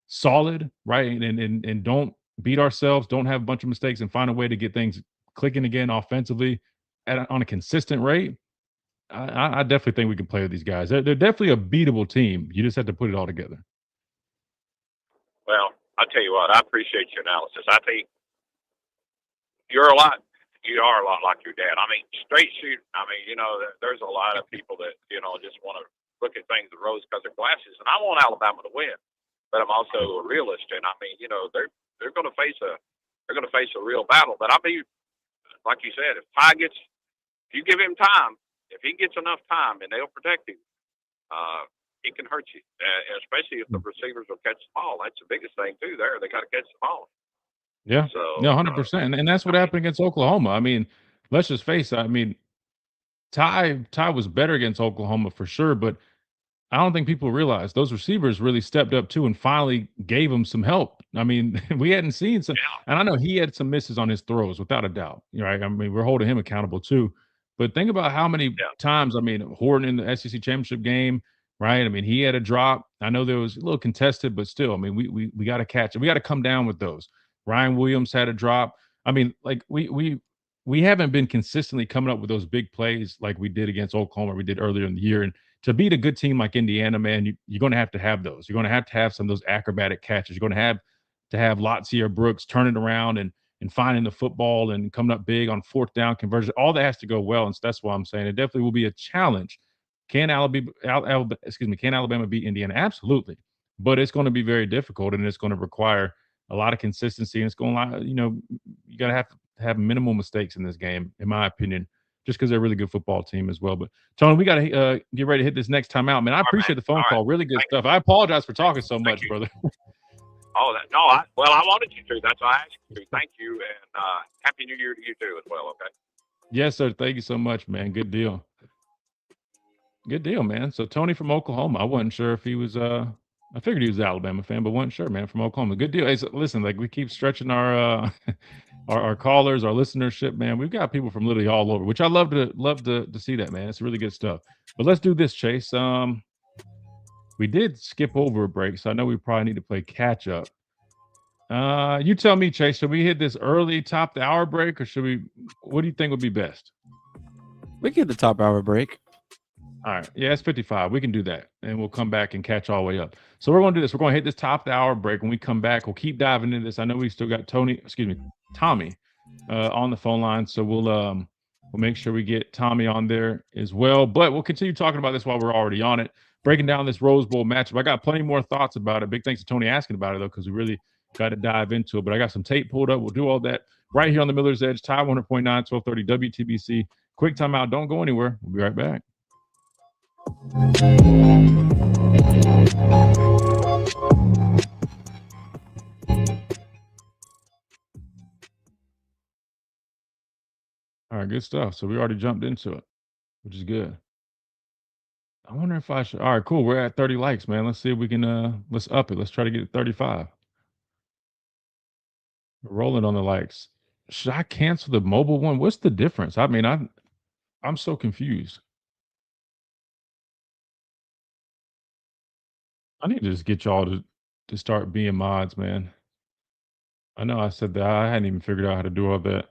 solid, right, and don't beat ourselves, don't have a bunch of mistakes, and find a way to get things clicking again offensively on a consistent rate, I definitely think we can play with these guys. They're definitely a beatable team. You just have to put it all together. Well, I tell you what, I appreciate your analysis. I think you are a lot like your dad. I mean, straight shoot. I mean, there's a lot of people that just want to look at things with rose-colored glasses, and I want Alabama to win, but I'm also a realist, and I mean, they're going to face a real battle. But I'll be like you said, if you give him time, if he gets enough time, and they'll protect him, he can hurt you, especially if the receivers will catch the ball. That's the biggest thing too. They got to catch the ball. Yeah, So no, 100%, and that's what happened against Oklahoma. I mean, let's just face it. I mean, Ty was better against Oklahoma for sure, but I don't think people realize those receivers really stepped up too and finally gave him some help. I mean, we hadn't seen some, and I know he had some misses on his throws without a doubt. Right? I mean, we're holding him accountable too. But think about how many times. I mean, Horton in the SEC championship game, right? I mean, he had a drop. I know there was a little contested, but still, I mean, we got to catch it. We got to come down with those. Ryan Williams had a drop. I mean, like we haven't been consistently coming up with those big plays like we did against Oklahoma. We did earlier in the year, and to beat a good team like Indiana, man, you're going to have those. You're going to have some of those acrobatic catches. You're going to have Latzia Brooks turning around and finding the football and coming up big on fourth down conversion. All that has to go well, and so that's why I'm saying it definitely will be a challenge. Can Alabama beat Indiana? Absolutely, but it's going to be very difficult, and it's going to require a lot of consistency, and it's going to, you got to have minimal mistakes in this game, in my opinion, just because they're a really good football team as well. But Tony, we got to get ready to hit this next time out, man. I appreciate the phone call. Really good stuff. I apologize for talking so much, brother. Oh, I wanted you to. That's why I asked you. Thank you, and Happy New Year to you too as well. Okay. Yes, sir. Thank you so much, man. Good deal. Good deal, man. So Tony from Oklahoma. I wasn't sure if he was. I figured he was an Alabama fan, but wasn't sure, man. From Oklahoma. Good deal. Hey, so listen, like we keep stretching our our callers, our listenership, man. We've got people from literally all over, which I love to see that, man. It's really good stuff. But let's do this, Chase. We did skip over a break, so I know we probably need to play catch up. You tell me, Chase. Should we hit this early top the hour break, or should we? What do you think would be best? We get the top hour break. All right. Yeah, it's 55. We can do that. And we'll come back and catch all the way up. So we're going to do this. We're going to hit this top of the hour break. When we come back, we'll keep diving into this. I know we still got Tommy on the phone line. So we'll make sure we get Tommy on there as well. But we'll continue talking about this while we're already on it. Breaking down this Rose Bowl matchup. I got plenty more thoughts about it. Big thanks to Tony asking about it, though, because we really got to dive into it. But I got some tape pulled up. We'll do all that right here on the Miller's Edge, Ty 100.9, 1230 WTBC. Quick timeout. Don't go anywhere. We'll be right back. All right, good stuff. So we already jumped into it, which is good. I wonder if I should. All right, cool. We're at 30 likes, man. Let's see if we can let's up it. Let's try to get to 35. Rolling on the likes. Should I cancel the mobile one? What's the difference? I mean, I'm so confused. I need to just get y'all to start being mods, man. I know I said that. I hadn't even figured out how to do all that.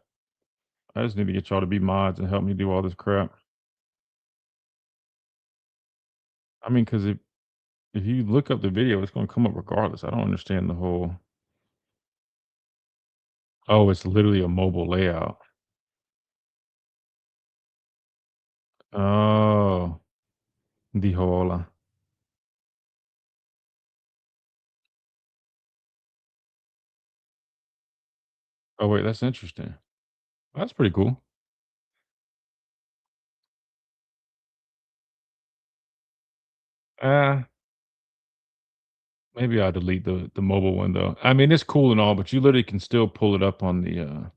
I just need to get y'all to be mods and help me do all this crap. I mean, because if you look up the video, it's going to come up regardless. I don't understand the whole. Oh, it's literally a mobile layout. Oh, the whole. Oh wait, that's interesting. That's pretty cool. Uh, maybe I'll delete the mobile one though. I mean, it's cool and all, but you literally can still pull it up on the.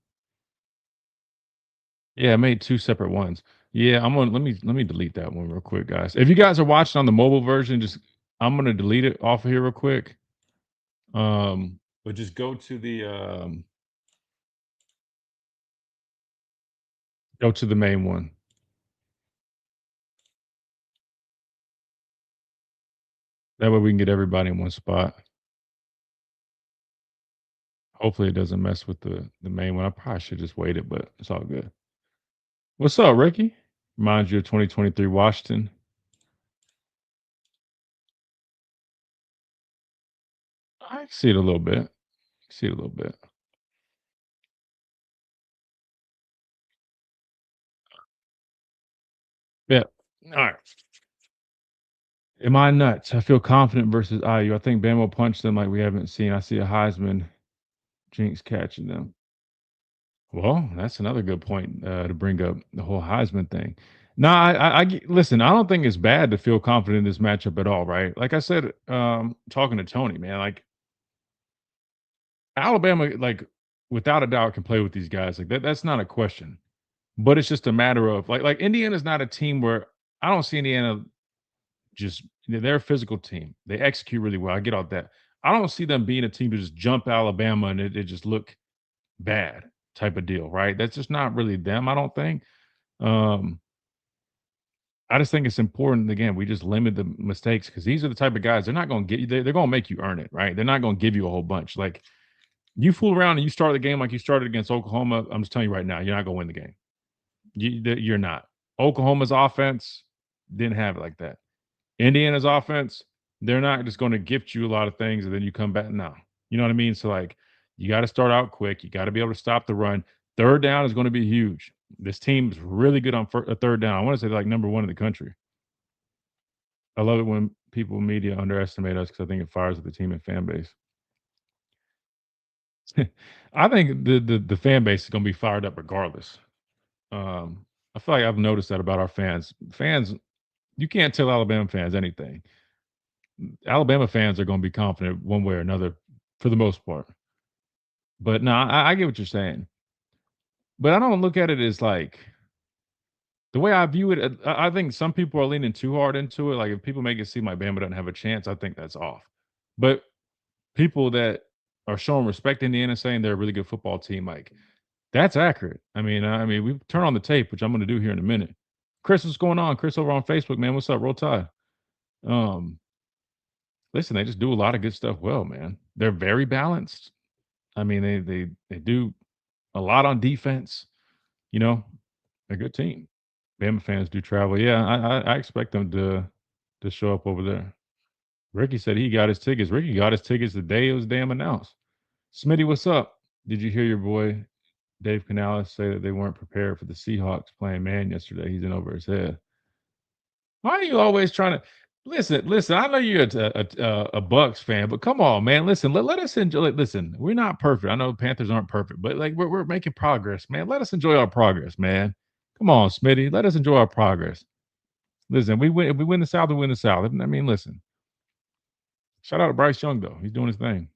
Yeah, I made two separate ones. Yeah, I'm gonna let me delete that one real quick, guys. If you guys are watching on the mobile version, just I'm gonna delete it off of here real quick. But just go to the main one. That way we can get everybody in one spot. Hopefully it doesn't mess with the main one. I probably should just wait it, but it's all good. What's up, Ricky? Reminds you of 2023 Washington. I see it a little bit. See it a little bit. Yeah. All right. Am I nuts? I feel confident versus IU. I think Bama will punch them like we haven't seen. I see a Heisman jinx catching them. Well, that's another good point to bring up the whole Heisman thing. No, listen. I don't think it's bad to feel confident in this matchup at all, right? Like I said, talking to Tony, man, like Alabama, like without a doubt, can play with these guys. Like that. That's not a question. But it's just a matter of like Indiana's not a team where I don't see Indiana just they're a physical team. They execute really well. I get all that. I don't see them being a team to just jump Alabama and it just look bad type of deal, right? That's just not really them, I don't think. Um, I just think it's important. Again, we just limit the mistakes because these are the type of guys they're not going to get you. They're going to make you earn it, right? They're not going to give you a whole bunch. Like you fool around and you start the game like you started against Oklahoma. I'm just telling you right now, you're not going to win the game. You're not. Oklahoma's offense didn't have it like that. Indiana's offense, they're not just going to gift you a lot of things and then you come back. No, you know what I mean? So, like, you got to start out quick. You got to be able to stop the run. Third down is going to be huge. This team's really good on a third down. I want to say like number one in the country. I love it when people media underestimate us because I think it fires up the team and fan base. I think the fan base is going to be fired up regardless. I feel like I've noticed that about our fans. Fans, you can't tell Alabama fans anything. Alabama fans are going to be confident one way or another for the most part. But no, I get what you're saying. But I don't look at it as like the way I view it. I think some people are leaning too hard into it. Like if people make it seem like Bama doesn't have a chance, I think that's off. But people that are showing respect in Indiana, saying they're a really good football team, like that's accurate. I mean, we turn on the tape, which I'm going to do here in a minute. Chris, what's going on? Chris over on Facebook, man. What's up? Roll Tide. Um, Listen, they just do a lot of good stuff well, man. They're very balanced. I mean, they do a lot on defense. You know, they're a good team. Bama fans do travel. Yeah, I expect them to show up over there. Ricky said he got his tickets. Ricky got his tickets the day it was damn announced. Smitty, what's up? Did you hear your boy Dave Canales say that they weren't prepared for the Seahawks playing man yesterday? He's in over his head. Why are you always trying to listen? Listen, I know you're a Bucks fan, but come on, man. Listen, let us enjoy. Listen, we're not perfect. I know Panthers aren't perfect, but like we're making progress, man. Let us enjoy our progress, man. Come on, Smitty. Let us enjoy our progress. Listen, we win. If we win the South, we win the South. I mean, listen. Shout out to Bryce Young though. He's doing his thing.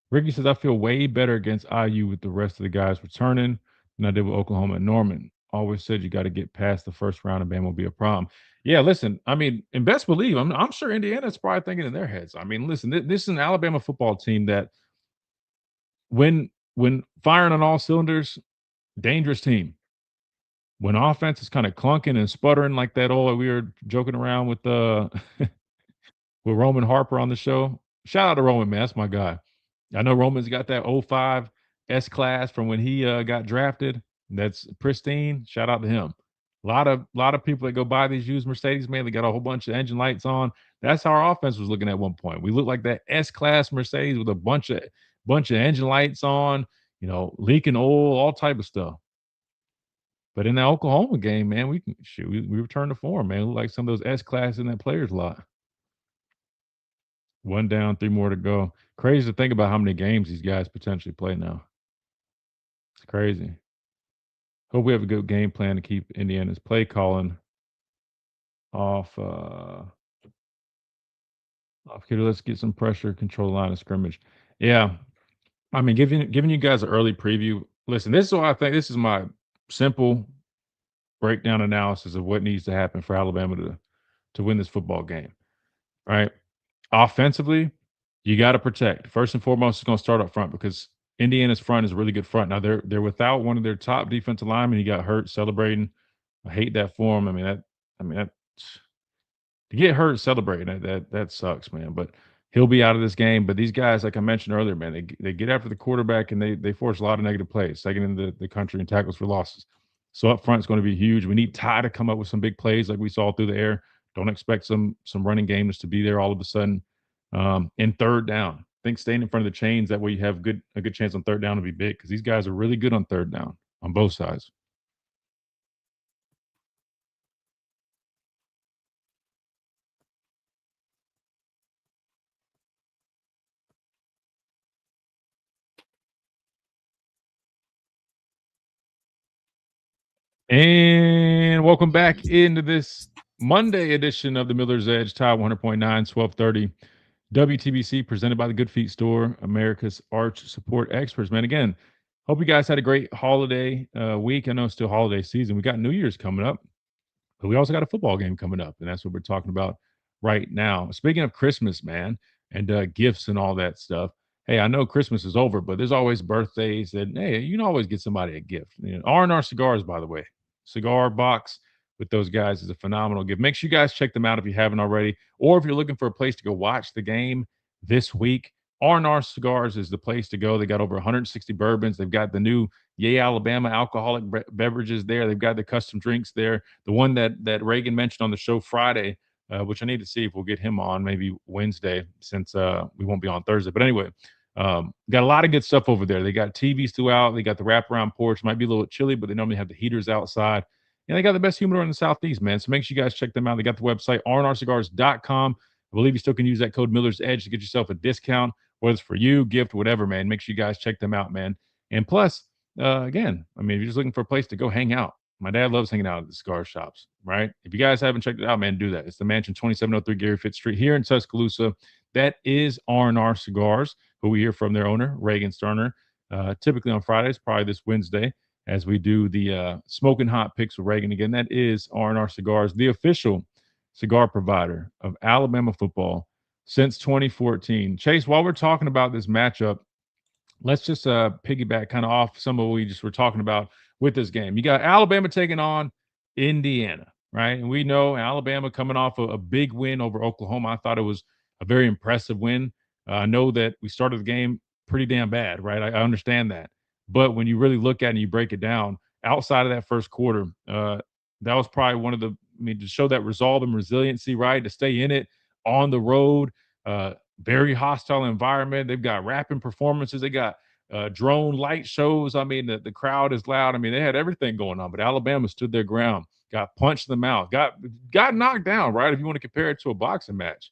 Ricky says I feel way better against IU with the rest of the guys returning than I did with Oklahoma and Norman. Always said you got to get past the first round and Bama will be a problem. Yeah, listen, I mean, and best believe, I'm sure Indiana's probably thinking in their heads. I mean, listen, this is an Alabama football team that when firing on all cylinders, dangerous team. When offense is kind of clunking and sputtering like that, we were joking around with with Roman Harper on the show. Shout out to Roman, man. That's my guy. I know Roman's got that '05 S class from when he got drafted. That's pristine. Shout out to him. A lot of people that go buy these used Mercedes, man, they got a whole bunch of engine lights on. That's how our offense was looking at one point. We looked like that S class Mercedes with a bunch of engine lights on, leaking oil, all type of stuff. But in that Oklahoma game, man, we returned to form, man. We look like some of those S class in that players lot. One down, three more to go. Crazy to think about how many games these guys potentially play now. It's crazy. Hope we have a good game plan to keep Indiana's play calling off. Okay, let's get some pressure, control the line of scrimmage. Yeah, I mean, giving you guys an early preview. Listen, this is what I think. This is my simple breakdown analysis of what needs to happen for Alabama to win this football game. Right, offensively, you got to protect. First and foremost, it's going to start up front because Indiana's front is a really good front. Now they're without one of their top defensive linemen. He got hurt celebrating. I hate that for him. That to get hurt celebrating that sucks, man. But he'll be out of this game. But these guys, like I mentioned earlier, man, they get after the quarterback and they force a lot of negative plays, second in the country in tackles for losses. So up front is going to be huge. We need Ty to come up with some big plays like we saw through the air. Don't expect some running games to be there all of a sudden. In third down, I think staying in front of the chains, that way you have a good chance on third down to be big because these guys are really good on third down on both sides. And welcome back into this Monday edition of the Miller's Edge, Tide 100.9, 1230 WTBC, presented by the Good Feet Store, America's arch support experts. Man, again, hope you guys had a great holiday week. I know it's still holiday season. We got New Year's coming up, but we also got a football game coming up, and that's what we're talking about right now. Speaking of Christmas, man, and gifts and all that stuff. Hey, I know Christmas is over, but there's always birthdays, and hey, you can always get somebody a gift. R&R Cigars, by the way, cigar box with those guys is a phenomenal gift. Make sure you guys check them out if you haven't already, or if you're looking for a place to go watch the game this week. R&R Cigars is the place to go. They got over 160 bourbons. They've got the new Yay Alabama alcoholic beverages there. They've got the custom drinks there. The one that Reagan mentioned on the show Friday, which I need to see if we'll get him on maybe Wednesday since we won't be on Thursday. But anyway, got a lot of good stuff over there. They got TVs throughout. They got the wraparound porch. Might be a little chilly, but they normally have the heaters outside. And they got the best humidor in the Southeast, man. So make sure you guys check them out. They got the website, rnrcigars.com. I believe you still can use that code Miller's Edge to get yourself a discount, whether it's for you, gift, whatever, man. Make sure you guys check them out, man. And plus, again, I mean, if you're just looking for a place to go hang out, my dad loves hanging out at the cigar shops, right? If you guys haven't checked it out, man, do that. It's the Mansion, 2703 Gary Fitz Street here in Tuscaloosa. That is R&R Cigars, who we hear from their owner, Reagan Sterner, typically on Fridays, probably this Wednesday, as we do the Smoking Hot Picks with Reagan. Again, that is R&R Cigars, the official cigar provider of Alabama football since 2014. Chase, while we're talking about this matchup, let's just piggyback kind of off some of what we just were talking about with this game. You got Alabama taking on Indiana, right? And we know Alabama coming off a big win over Oklahoma. I thought it was a very impressive win. I know that we started the game pretty damn bad, right? I understand that. But when you really look at it and you break it down, outside of that first quarter, that was probably one of the, to show that resolve and resiliency, right? To stay in it on the road, very hostile environment. They've got rapping performances. They got drone light shows. I mean, the crowd is loud. I mean, they had everything going on, but Alabama stood their ground, got punched in the mouth, got knocked down, right? If you want to compare it to a boxing match,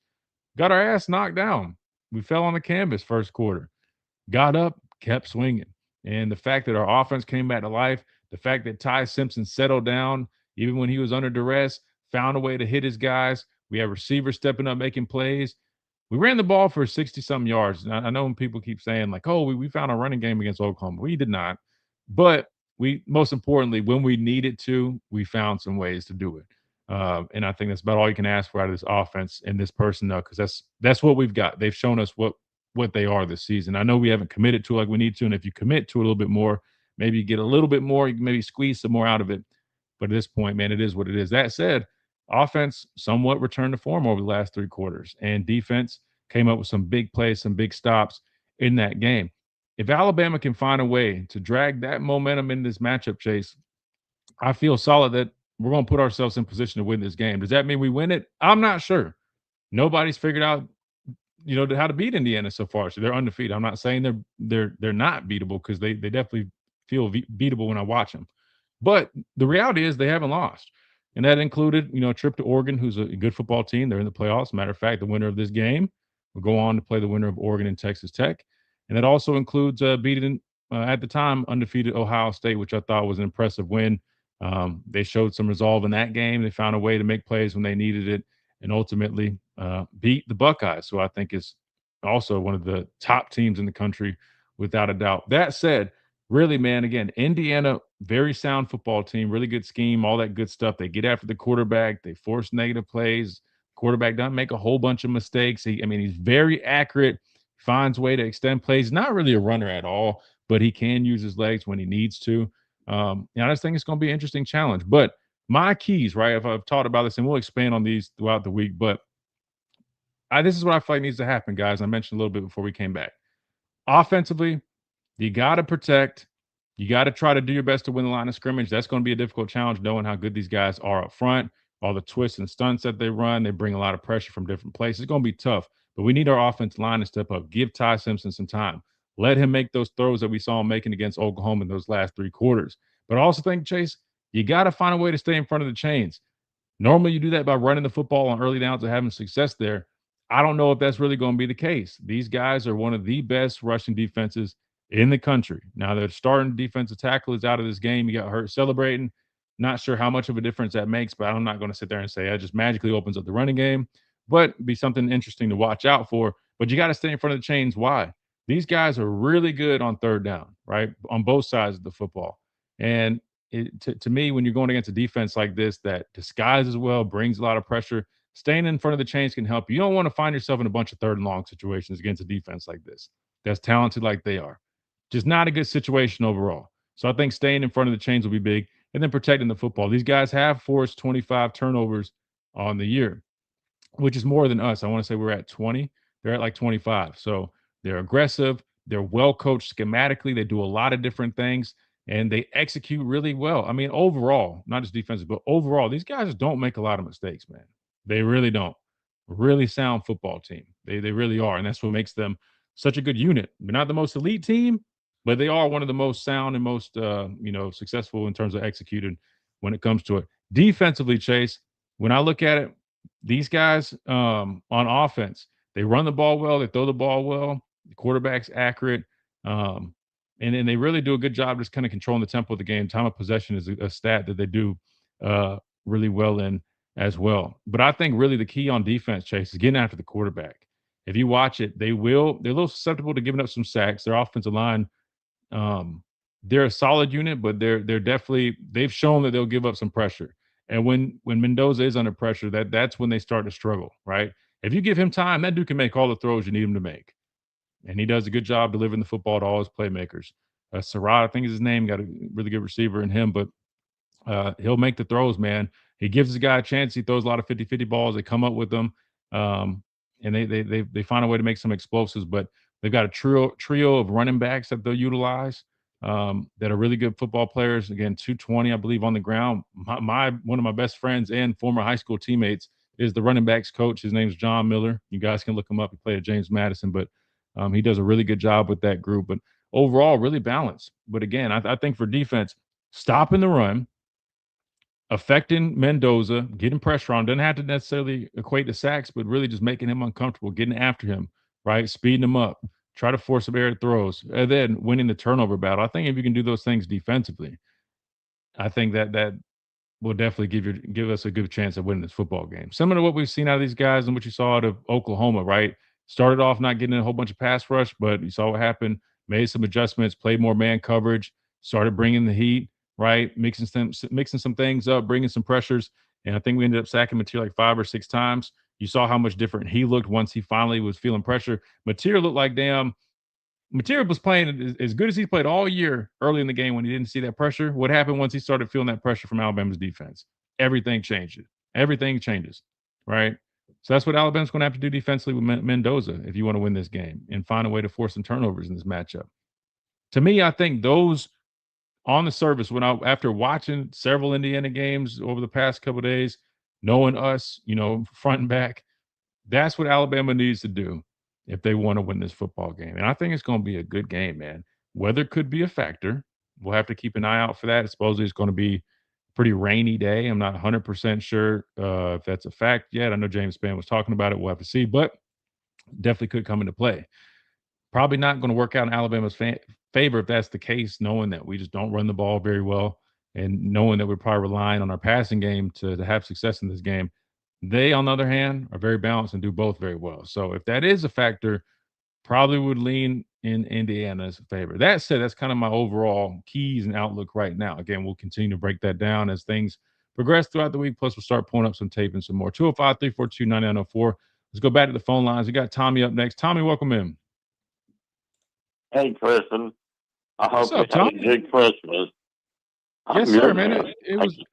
got our ass knocked down. We fell on the canvas first quarter, got up, kept swinging. And the fact that our offense came back to life, the fact that Ty Simpson settled down, even when he was under duress, found a way to hit his guys. We have receivers stepping up, making plays. We ran the ball for 60-something yards. And I know when people keep saying, like, oh, we found a running game against Oklahoma. We did not. But we, most importantly, when we needed to, we found some ways to do it. And I think that's about all you can ask for out of this offense and this personnel, because that's what we've got. They've shown us what what they are this season. I know we haven't committed to it like we need to, and if you commit to it a little bit more, maybe you get a little bit more, you can maybe squeeze some more out of it. But at this point, man, it is what it is. That said, offense somewhat returned to form over the last 3 quarters, and defense came up with some big plays, some big stops in that game. If Alabama can find a way to drag that momentum in this matchup, Chase, I feel solid that we're going to put ourselves in position to win this game. Does that mean we win it? I'm not sure. Nobody's figured out, how to beat Indiana so far. So they're undefeated. I'm not saying they're not beatable, because they definitely feel beatable when I watch them. But the reality is they haven't lost. And that included, a trip to Oregon, who's a good football team. They're in the playoffs. Matter of fact, the winner of this game will go on to play the winner of Oregon and Texas Tech. And that also includes beating, at the time, undefeated Ohio State, which I thought was an impressive win. They showed some resolve in that game. They found a way to make plays when they needed it, and ultimately beat the Buckeyes, who I think is also one of the top teams in the country, without a doubt. That said, really, man, again, Indiana, very sound football team, really good scheme, all that good stuff. They get after the quarterback. They force negative plays. Quarterback doesn't make a whole bunch of mistakes. He's very accurate, finds way to extend plays. Not really a runner at all, but he can use his legs when he needs to. I just think it's going to be an interesting challenge. But my keys, right, if I've taught about this, and we'll expand on these throughout the week, but this is what I feel like needs to happen, guys. I mentioned a little bit before we came back. Offensively, you got to protect. You got to try to do your best to win the line of scrimmage. That's going to be a difficult challenge, knowing how good these guys are up front, all the twists and stunts that they run. They bring a lot of pressure from different places. It's going to be tough, but we need our offensive line to step up. Give Ty Simpson some time. Let him make those throws that we saw him making against Oklahoma in those last 3 quarters. But I also think, Chase, you got to find a way to stay in front of the chains. Normally, you do that by running the football on early downs and having success there. I don't know if that's really going to be the case. These guys are one of the best rushing defenses in the country. Now, their starting defensive tackle is out of this game. He got hurt celebrating. Not sure how much of a difference that makes, but I'm not going to sit there and say that just magically opens up the running game, but be something interesting to watch out for. But you got to stay in front of the chains. Why? These guys are really good on third down, right? On both sides of the football. And to me, when you're going against a defense like this that disguises well, brings a lot of pressure, staying in front of the chains can help you. You don't want to find yourself in a bunch of third and long situations against a defense like this that's talented like they are. Just not a good situation overall. So I think staying in front of the chains will be big, and then protecting the football. These guys have forced 25 turnovers on the year, which is more than us. I want to say we're at 20. They're at like 25. So they're aggressive. They're well coached schematically. They do a lot of different things, and they execute really well. Overall, not just defensive, but overall, these guys don't make a lot of mistakes, man. They really don't. Really sound football team. They really are, and that's what makes them such a good unit. They're not the most elite team, but they are one of the most sound and most successful in terms of executing when it comes to it. Defensively, Chase, when I look at it, these guys on offense, they run the ball well, they throw the ball well, the quarterback's accurate, and then they really do a good job just kind of controlling the tempo of the game. Time of possession is a stat that they do really well in as well. But I think really the key on defense, Chase, is getting after the quarterback. If you watch it, they're a little susceptible to giving up some sacks. Their offensive line, they're a solid unit, but they're definitely, they've shown that they'll give up some pressure. And when Mendoza is under pressure, that's when they start to struggle, right? If you give him time, that dude can make all the throws you need him to make. And he does a good job delivering the football to all his playmakers. Surratt, I think is his name, got a really good receiver in him, but he'll make the throws, man. He gives the guy a chance. He throws a lot of 50-50 balls. They come up with them, and they find a way to make some explosives. But they've got a trio of running backs that they'll utilize that are really good football players. Again, 220, I believe, on the ground. One of my best friends and former high school teammates is the running backs coach. His name's John Miller. You guys can look him up. He played at James Madison, but he does a really good job with that group. But overall, really balanced. But again, I think for defense, stopping the run, affecting Mendoza, getting pressure on him, doesn't have to necessarily equate to sacks, but really just making him uncomfortable, getting after him, right? Speeding him up, try to force some air throws, and then winning the turnover battle. I think if you can do those things defensively, I think that will definitely give us a good chance of winning this football game. Similar to what we've seen out of these guys and what you saw out of Oklahoma, right? Started off not getting a whole bunch of pass rush, but you saw what happened, made some adjustments, played more man coverage, started bringing the heat, right? Mixing some things up, bringing some pressures. And I think we ended up sacking Mateer like 5 or 6 times. You saw how much different he looked once he finally was feeling pressure. Mateer looked like damn. Mateer was playing as good as he played all year early in the game when he didn't see that pressure. What happened once he started feeling that pressure from Alabama's defense? Everything changes. Everything changes, right? So that's what Alabama's going to have to do defensively with Mendoza if you want to win this game and find a way to force some turnovers in this matchup. To me, I think those on the surface, after watching several Indiana games over the past couple of days, knowing us, front and back, that's what Alabama needs to do if they want to win this football game. And I think it's going to be a good game, man. Weather could be a factor. We'll have to keep an eye out for that. Supposedly it's going to be a pretty rainy day. I'm not 100% sure if that's a fact yet. I know James Spann was talking about it. We'll have to see, but definitely could come into play. Probably not going to work out in Alabama's favor if that's the case, knowing that we just don't run the ball very well and knowing that we're probably relying on our passing game to have success in this game. They, on the other hand, are very balanced and do both very well. So if that is a factor, probably would lean in Indiana's favor. That said, that's kind of my overall keys and outlook right now. Again, we'll continue to break that down as things progress throughout the week. Plus, we'll start pulling up some tape and some more. 205-342-9904. Let's go back to the phone lines. We got Tommy up next. Tommy, welcome in. Hey, Tristan. I What's hope up, you had Tom? a good Christmas. Yes, I'm sir, good, man. man.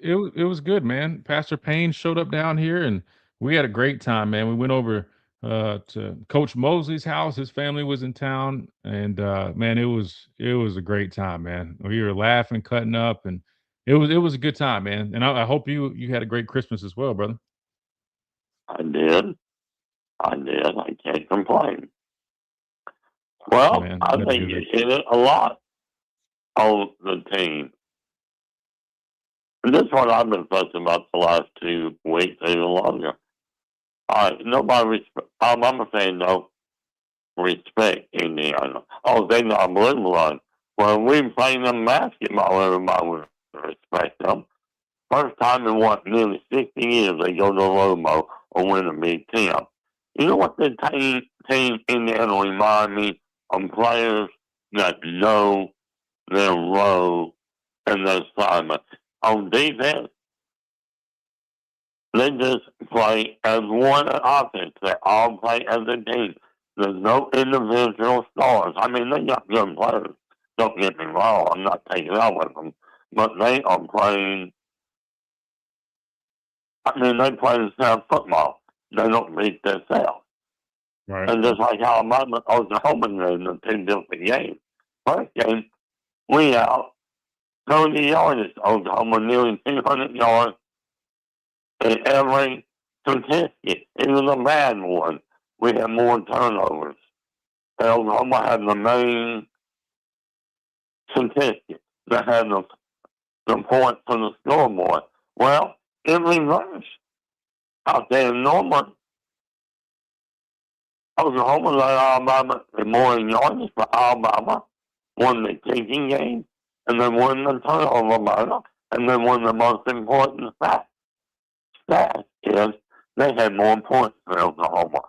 It was good, man. Pastor Payne showed up down here, and we had a great time, man. We went over to Coach Mosley's house. His family was in town, and man, it was a great time, man. We were laughing, cutting up, and it was a good time, man. And I hope you had a great Christmas as well, brother. I did. I can't complain. Well, Man, I glad to think hear you that. hit it a lot on the team. And this is what I've been fussing about the last 2 weeks, even longer. All right, Alabama fans don't respect Indiana. Oh, they not blue blood. Well, we play them basketball, everybody would respect them. First time in nearly 60 years they go to Lobo or win a Big Ten. You know what the team Indiana remind me of? Players that know their role and their assignment. On defense, they just play as one offense. They all play as a team. There's no individual stars. I mean, they got good players. Don't get me wrong. I'm not taking out with them. But they are playing. I mean, they play the same football. They don't beat themselves. Right. And just like Alabama, Oklahoma in the 2 different games. First game, we out 30 yards. Oklahoma nearly 200 yards in every statistic. Even the bad one, we had more turnovers. And Oklahoma had the main statistic that had the points for the scoreboard. Well, in reverse, out there in Norman, Oklahoma led Alabama in more yards, but Alabama won the kicking game, and then won the turnover battle, and then won the most important stat is they had more points than Oklahoma.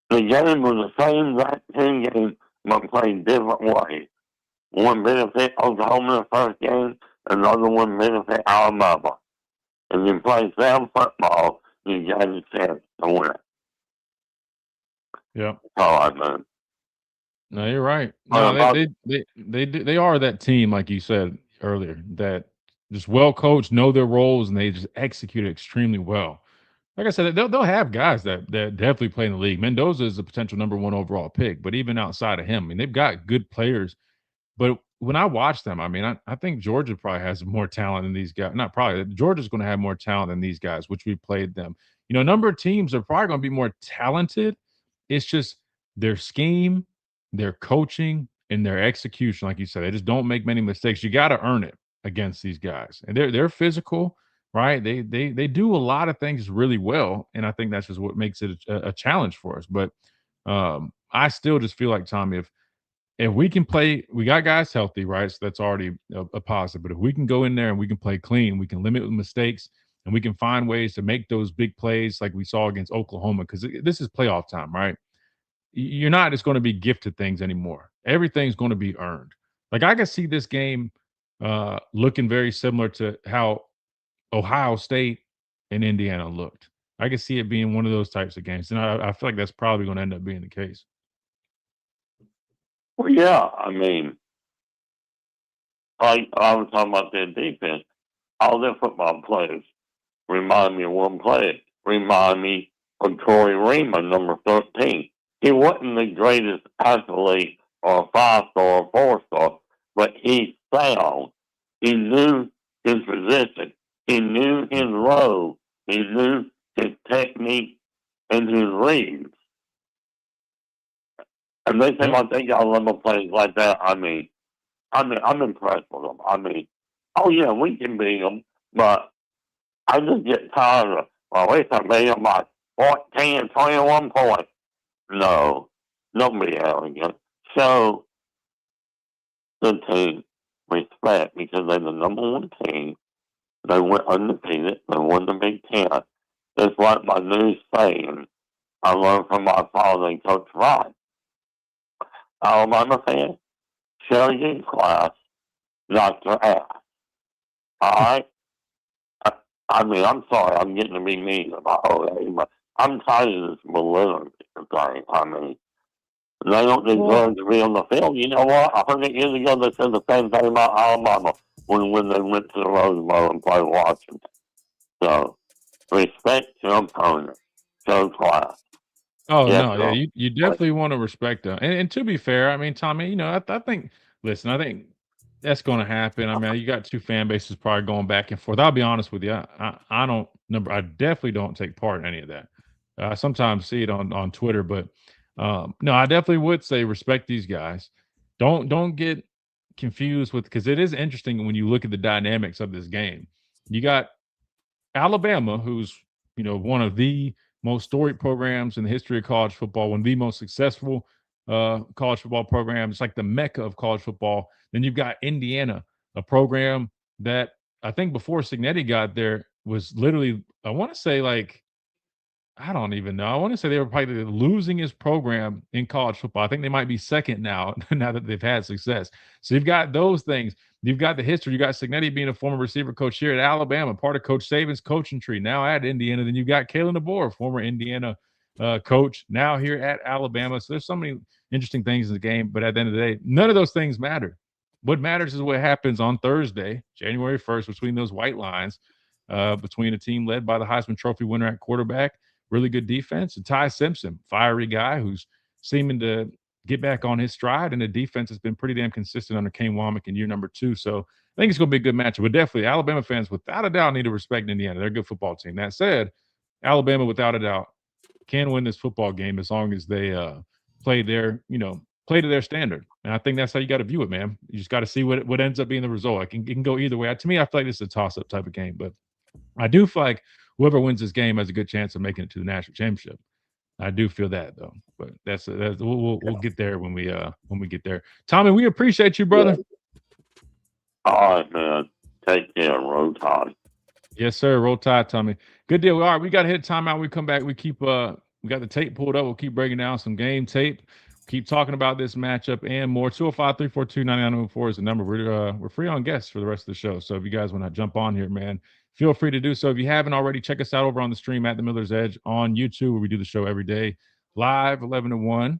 The game was the same exact 2 games, but played different ways. One benefit Oklahoma in the first game, another one benefit Alabama. If you play sound football, you got a chance to win. Yeah. All right, man. No, you're right. Well, No, they are that team, like you said earlier, that just well coached, know their roles, and they just execute it extremely well. Like I said, they'll have guys that definitely play in the league. Mendoza is a potential number 1 overall pick, but even outside of him, I mean, they've got good players. But when I watch them, I mean, I think Georgia probably has more talent than these guys. Not probably. Georgia's going to have more talent than these guys, which we played them. A number of teams are probably going to be more talented. It's just their scheme, their coaching, and their execution. Like you said, they just don't make many mistakes. You got to earn it against these guys, and they're physical, right? They do a lot of things really well, and I think that's just what makes it a challenge for us. But I still just feel like, Tommy, if we can play, we got guys healthy, right? So that's already a positive. But if we can go in there and we can play clean, we can limit mistakes, and we can find ways to make those big plays like we saw against Oklahoma, because this is playoff time, right? You're not just going to be gifted things anymore. Everything's going to be earned. Like I can see this game looking very similar to how Ohio State and Indiana looked. I could see it being one of those types of games, and I feel like that's probably going to end up being the case. Well, yeah, I mean, like I was talking about their defense, all their football players remind me of one player. Remind me of Corey Raymond, number 13. He wasn't the greatest athlete or a 5-star or 4-star, but he sound. He knew his position. He knew his role. He knew his technique and his reads. And they seem like they got a lot of players like that. I mean, I'm impressed with them. I mean, oh yeah, we can beat them, but I just get tired of, well, we can beat them by 14, 21 points. No, don't be arrogant. Show the team respect because they're the number one team. They went undefeated. They won the Big Ten. It's like my new saying I learned from my father and Coach Rod. Alabama fan, show your class, not your ass. All right? I mean, I'm sorry, I'm getting to be mean about all that, but I'm tired of this belittling thing. I mean, they don't deserve to be on the field. You know what? 100 years ago, they said the same thing about Alabama when they went to the Rose Bowl and played Washington. So, respect your opponent. Show class. Oh Yes, no, yeah, you definitely want to respect them. And to be fair, I mean, Tommy, I think, listen, I think that's going to happen. I mean, you got two fan bases probably going back and forth. I'll be honest with you, I don't number, I definitely don't take part in any of that. I sometimes see it on Twitter, but no, I definitely would say respect these guys. Don't get confused with because it is interesting when you look at the dynamics of this game. You got Alabama, who's one of the most storied programs in the history of college football, one of the most successful college football programs. It's like the mecca of college football. Then you've got Indiana, a program that I think before Signetti got there was literally, I want to say like I don't even know. I want to say they were probably the losingest program in college football. I think they might be second now, now that they've had success. So you've got those things. You've got the history. You got Signetti being a former receiver coach here at Alabama, part of Coach Saban's coaching tree. Now at Indiana, then you've got Kalen DeBoer, former Indiana coach, now here at Alabama. So there's so many interesting things in the game. But at the end of the day, none of those things matter. What matters is what happens on Thursday, January 1st, between those white lines, between a team led by the Heisman Trophy winner at quarterback. Really good defense. And Ty Simpson, fiery guy who's seeming to get back on his stride. And the defense has been pretty damn consistent under Kane Womack in year number 2. So I think it's going to be a good matchup. But definitely, Alabama fans, without a doubt, need to respect Indiana. They're a good football team. That said, Alabama, without a doubt, can win this football game as long as they play to their standard. And I think that's how you got to view it, man. You just got to see what ends up being the result. It can go either way. To me, I feel like this is a toss-up type of game, but I do feel like whoever wins this game has a good chance of making it to the national championship. I do feel that though, but that's we'll get there when we get there. Tommy, we appreciate you, brother. all right, man. Take care. Roll Tide. Yes, sir. Roll Tide, Tommy. Good deal. All right, we got to hit timeout. We come back. We keep we got the tape pulled up. We'll keep breaking down some game tape. Keep talking about this matchup and more. 205-342-9904 is the number. We're free on guests for the rest of the show. So if you guys want to jump on here, man, feel free to do so. If you haven't already, check us out over on the stream at the Miller's Edge on YouTube, where we do the show every day, live 11 to 1.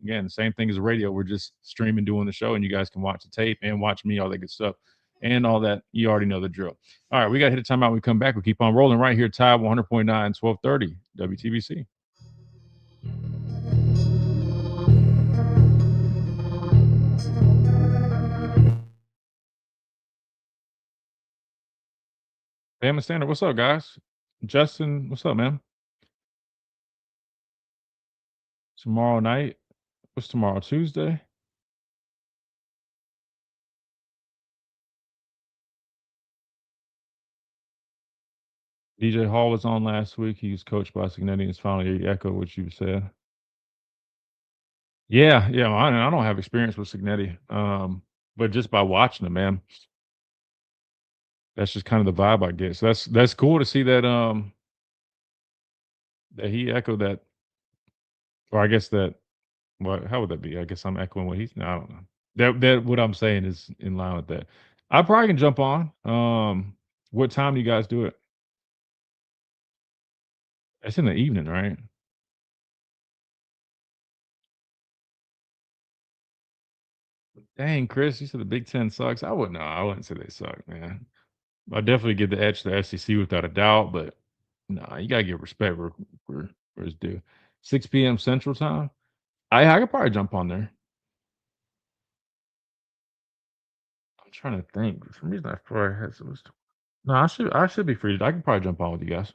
Again, same thing as the radio. We're just streaming, doing the show, and you guys can watch the tape and watch me, all that good stuff, and all that. You already know the drill. All right, we got to hit a timeout. We come back. We keep on rolling right here. Tide 100.9, 1230 WTBC. Bama Standard, what's up, guys? Justin, what's up, man? Tomorrow night. What's tomorrow? Tuesday? DJ Hall was on last week. He was coached by Signetti in his final year. He echoed what you said. Yeah. I don't have experience with Signetti, but just by watching him, man, that's just kind of the vibe I get. So that's cool to see that that he echoed that, or I guess that. What? How would that be? I guess I'm echoing what he's. No, I don't know. That what I'm saying is in line with that. I probably can jump on. What time do you guys do it? That's in the evening, right? Dang, Chris, you said the Big Ten sucks. I wouldn't say they suck, man. I definitely give the edge to the SEC without a doubt, but nah, you gotta give respect where it's due. 6 p.m. Central Time. I could probably jump on there. I'm trying to think. For some reason, I thought I had some. No, I should be free. I can probably jump on with you guys.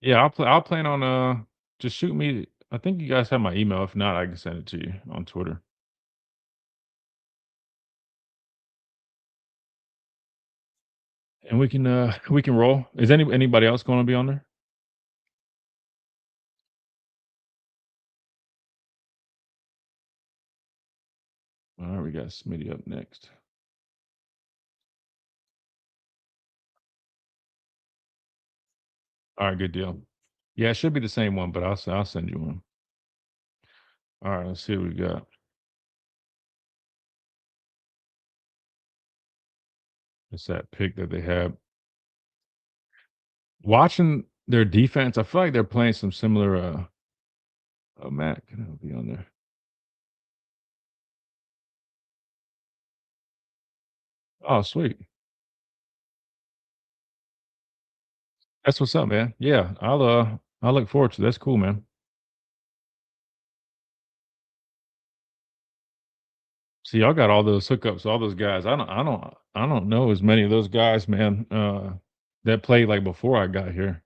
Yeah, I'll plan on just shoot me. I think you guys have my email. If not, I can send it to you on Twitter. And we can roll. Is anybody else going to be on there? All right, we got Smitty up next. All right, good deal. Yeah, it should be the same one, but I'll send you one. All right, let's see what we got. It's that pick that they have. Watching their defense, I feel like they're playing some similar. Oh, Matt, can I be on there? Oh, sweet. That's what's up, man. Yeah, I'll look forward to. That's cool, man. See, y'all got all those hookups, all those guys. I don't know as many of those guys, man. That played like before I got here.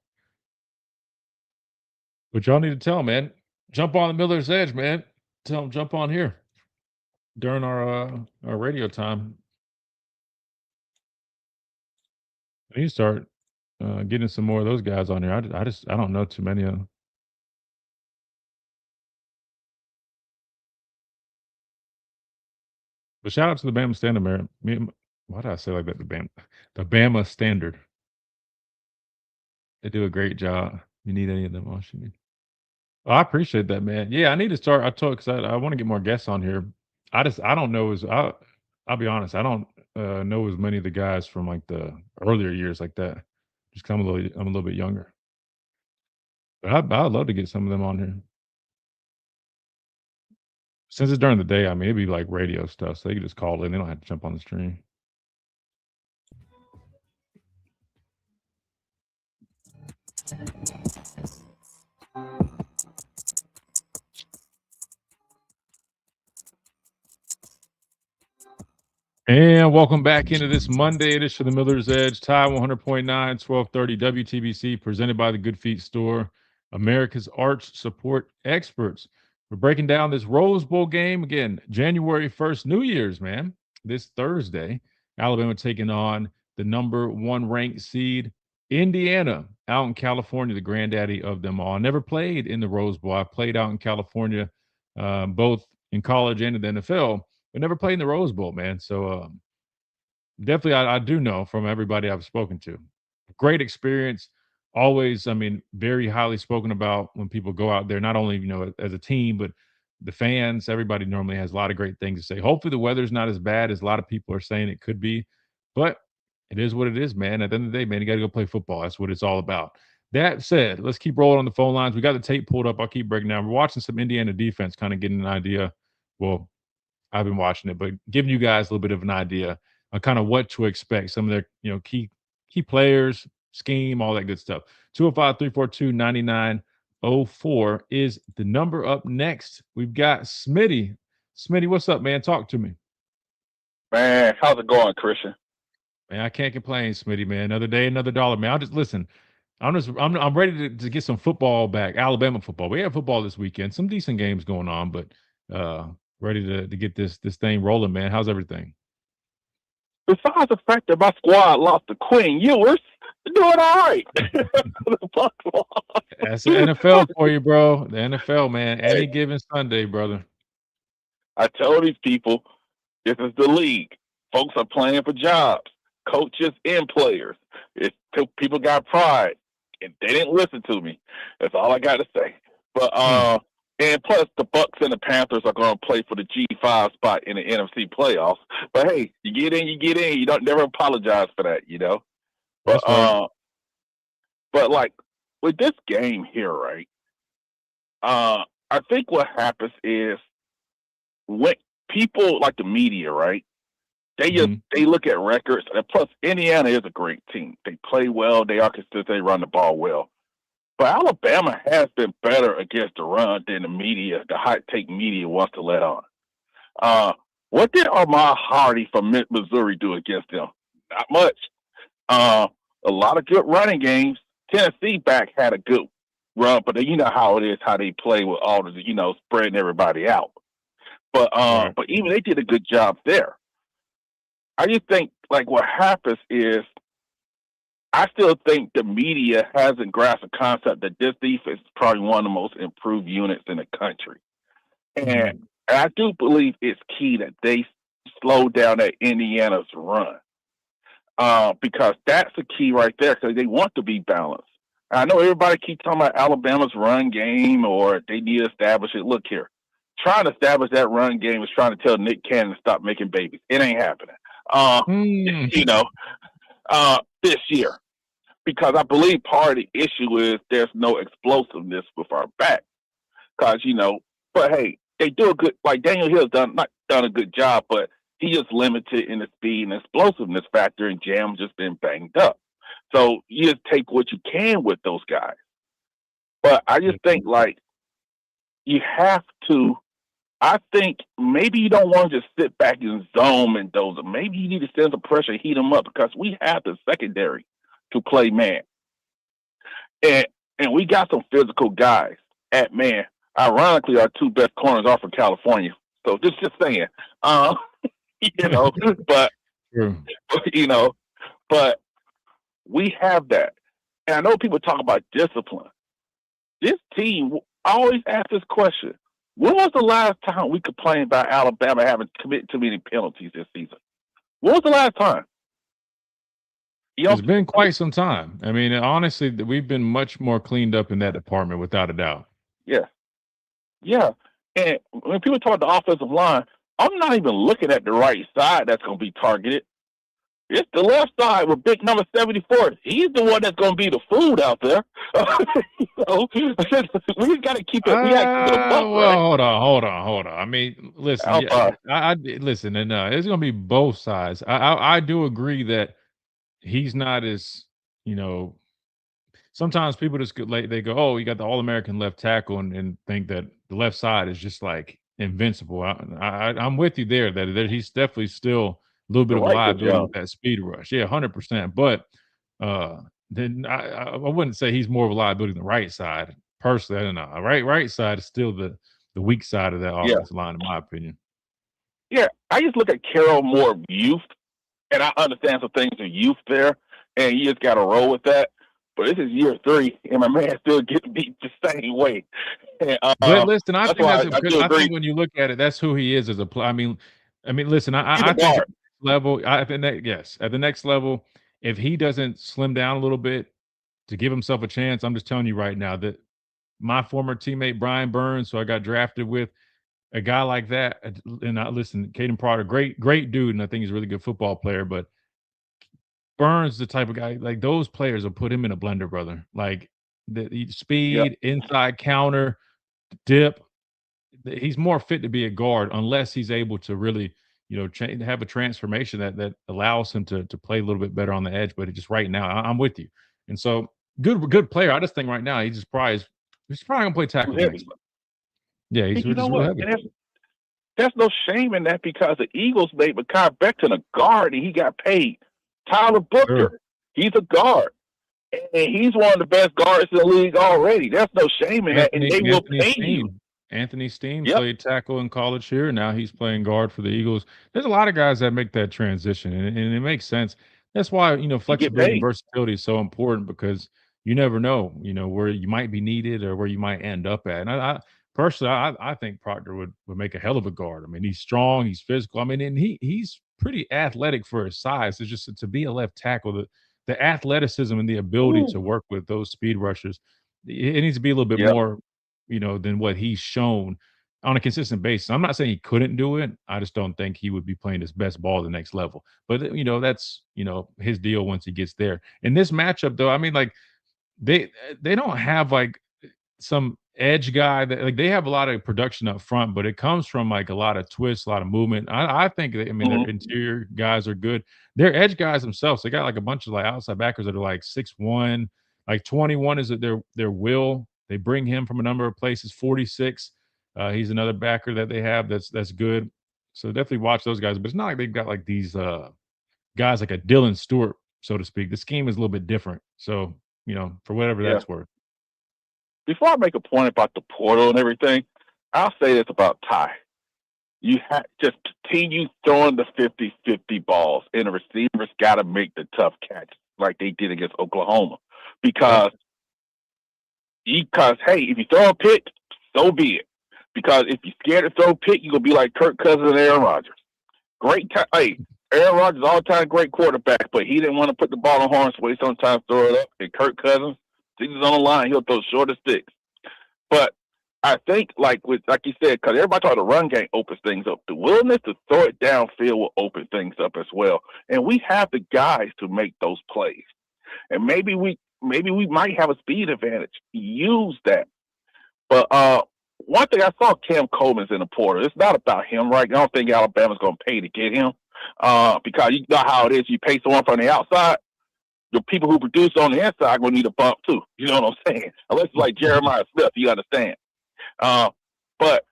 But y'all need to tell 'em, man. Jump on the Miller's Edge, man. Tell them jump on here during our radio time. We need to start getting some more of those guys on here. I don't know too many of them. But shout out to the Bama Standard, man. Why did I say like that? The Bama Standard. They do a great job. You need any of them on you. Oh, I appreciate that, man. Yeah, I need to start. I told because I want to get more guests on here. I don't know as I'll be honest. I don't know as many of the guys from like the earlier years like that. Just 'cause I'm a little bit younger. But I'd love to get some of them on here. Since it's during the day, I mean, it'd be like radio stuff, so they can just call in. They don't have to jump on the stream. And welcome back into this Monday edition of the Miller's Edge, Tide 100.9, 1230 WTBC, presented by the Good Feet Store, America's arch support experts. We're breaking down this Rose Bowl game again, January 1st, New Year's, man. This Thursday, Alabama taking on the number 1 ranked seed, Indiana, out in California, the granddaddy of them all. I never played in the Rose Bowl. I played out in California, both in college and in the NFL. But never played in the Rose Bowl, man. So definitely, I do know from everybody I've spoken to. Great experience. Always, I mean, very highly spoken about when people go out there, not only, as a team, but the fans. Everybody normally has a lot of great things to say. Hopefully, the weather's not as bad as a lot of people are saying it could be. But it is what it is, man. At the end of the day, man, you got to go play football. That's what it's all about. That said, let's keep rolling on the phone lines. We got the tape pulled up. I'll keep breaking down. We're watching some Indiana defense, kind of getting an idea. Well, I've been watching it, but giving you guys a little bit of an idea on kind of what to expect. Some of their, key players, scheme, all that good stuff. 205-342-9904 is the number. Up next, we've got Smitty. Smitty, what's up, man? Talk to me. Man, how's it going, Christian? Man, I can't complain, Smitty, man. Another day, another dollar, man. I'll just listen. I'm ready to get some football back. Alabama football. We have football this weekend. Some decent games going on, but ready to get this thing rolling, man. How's everything? Besides the fact that my squad lost to Quinn Ewers, doing all right. That's the NFL for you, bro. The NFL, man. Any given Sunday, brother. I tell these people, this is the league. Folks are playing for jobs, coaches and players. People got pride, and they didn't listen to me. That's all I got to say. But And plus, the Bucks and the Panthers are going to play for the G5 spot in the NFC playoffs. But hey, you get in, you get in. You don't never apologize for that, you know. But That's right. but like with this game here, right? I think what happens is when people like the media, right? They just they look at records, and plus Indiana is a great team. They play well. They are consistent. They run the ball well. But Alabama has been better against the run than the media, the hot take media wants to let on. What did Ahmad Hardy from Missouri do against them? Not much. A lot of good running games. Tennessee back had a good run, but you know how it is, how they play with all the, spreading everybody out. But Right. but even they did a good job there. I just think like what happens is I still think the media hasn't grasped the concept that this defense is probably one of the most improved units in the country. And I do believe it's key that they slow down that Indiana's run. Because that's the key right there, because they want to be balanced. I know everybody keeps talking about Alabama's run game or they need to establish it. Look here. Trying to establish that run game is trying to tell Nick Cannon to stop making babies. It ain't happening. This year. Because I believe part of the issue is there's no explosiveness with our back. Because, but hey, they do a good, like Daniel Hill's not done a good job, but he is limited in the speed and explosiveness factor, and Jam's just been banged up. So you just take what you can with those guys. But I just think, like, you have to, I think maybe you don't want to just sit back and zone and those. Maybe you need to send some pressure, heat them up, because we have the secondary to play man. And we got some physical guys at man. Ironically, our two best corners are from California. So just saying. But but we have that. And I know people talk about discipline. This team, I always ask this question. When was the last time we complained about Alabama having committed too many penalties this season? When was the last time? It's been quite some time. I mean, honestly, we've been much more cleaned up in that department, without a doubt. Yeah. Yeah. And when people talk about the offensive line, I'm not even looking at the right side that's going to be targeted. It's the left side with big number 74. He's the one that's going to be the food out there. We got to keep it. We got to keep it a buck, Well, right? hold on. I mean, listen, I listen, and it's going to be both sides. I do agree that he's not as, sometimes people just they go, oh, you got the All-American left tackle and think that the left side is just like invincible. I'm with you there that he's definitely still a little bit of a liability with that speed rush. Yeah, 100%. But then I wouldn't say he's more of a liability than the right side. Personally, I don't know. Right side is still the weak side of that offensive line, in my opinion. Yeah, I just look at Carroll more youth, and I understand some things are youth there, and you just got to roll with that. But this is year 3, and my man still getting beat the same way. And, but listen, I think when you look at it, that's who he is as a player. I mean, listen, I think at the level, at the next level, if he doesn't slim down a little bit to give himself a chance, I'm just telling you right now that my former teammate Brian Burns, who I got drafted with, a guy like that, and listen, Caden Prater, great dude, and I think he's a really good football player, but Burns, the type of guy, like those players will put him in a blender, brother. Like the speed, inside counter, dip. He's more fit to be a guard unless he's able to really, have a transformation that allows him to play a little bit better on the edge. But just right now, I'm with you. And so good player. I just think right now he's probably gonna play tackle next. Yeah, he's real heavy. There's no shame in that because the Eagles made Mekhi Becton a guard and he got paid. Tyler Booker, he's a guard. And he's one of the best guards in the league already. There's no shame in that, and they will pay you. Anthony Steen played tackle in college here, and now he's playing guard for the Eagles. There's a lot of guys that make that transition, and it makes sense. That's why, flexibility and versatility is so important because you never know, where you might be needed or where you might end up at. And I personally, I think Proctor would make a hell of a guard. I mean, he's strong, he's physical. I mean, and he's pretty athletic for his size. It's just to be a left tackle, the athleticism and the ability to work with those speed rushers, it needs to be a little bit more than what he's shown on a consistent basis. I'm not saying he couldn't do it. I just don't think he would be playing his best ball the next level. But that's his deal once he gets there. In this matchup, though, I mean, like they don't have like some edge guy that like they have a lot of production up front, but it comes from like a lot of twists, a lot of movement. I think that, I mean, their interior guys are good. Their edge guys themselves, they got like a bunch of like outside backers that are like 6'1", like 21 is their will. They bring him from a number of places. 46, he's another backer that they have that's good. So definitely watch those guys. But it's not like they've got like these guys like a Dylan Stewart, so to speak. The scheme is a little bit different. So for whatever Yeah. that's worth. Before I make a point about the portal and everything, I'll say this about Ty. You have just continue throwing the 50-50 balls, and the receivers got to make the tough catch like they did against Oklahoma. Because hey, if you throw a pick, so be it. Because if you're scared to throw a pick, you're going to be like Kirk Cousins and Aaron Rodgers. Hey, Aaron Rodgers, all-time great quarterback, but he didn't want to put the ball on horns, so he sometimes throw it up. And Kirk Cousins, he's on the line, he'll throw shorter sticks. But I think, like you said, because everybody thought the run game opens things up. The willingness to throw it downfield will open things up as well. And we have the guys to make those plays. And maybe we might have a speed advantage. Use that. But one thing I saw, Cam Coleman's in the portal. It's not about him, right? I don't think Alabama's going to pay to get him because you know how it is. You pay someone from the outside, the people who produce on the inside are going to need a bump too. You know what I'm saying? Unless it's like Jeremiah Smith, you understand. But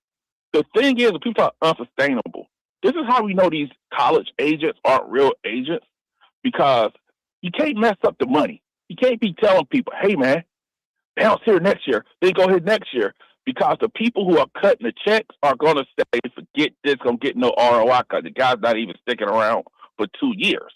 the thing is, people are unsustainable. This is how we know these college agents aren't real agents, because you can't mess up the money. You can't be telling people, hey, man, bounce here next year, then go here next year, because the people who are cutting the checks are going to say, forget this, going to get no ROI because the guy's not even sticking around for 2 years.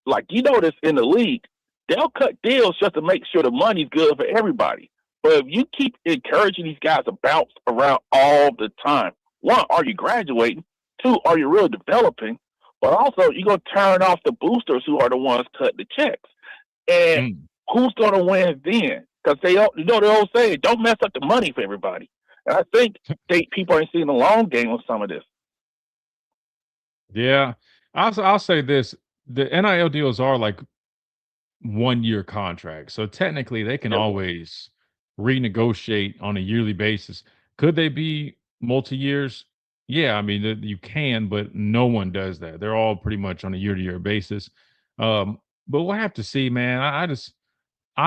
Like, you notice in the league, they'll cut deals just to make sure the money's good for everybody. But if you keep encouraging these guys to bounce around all the time, one, are you graduating? Two, are you really developing? But also, you're going to turn off the boosters who are the ones cutting the checks. And who's going to win then? Because they all say, don't mess up the money for everybody. And I think people ain't seeing the long game with some of this. Yeah. I'll say this. The NIL deals are like 1-year contracts. So technically they can always renegotiate on a yearly basis. Could they be multi-years? Yeah, I mean, you can, but no one does that. They're all pretty much on a year-to-year basis. But we'll have to see, man. I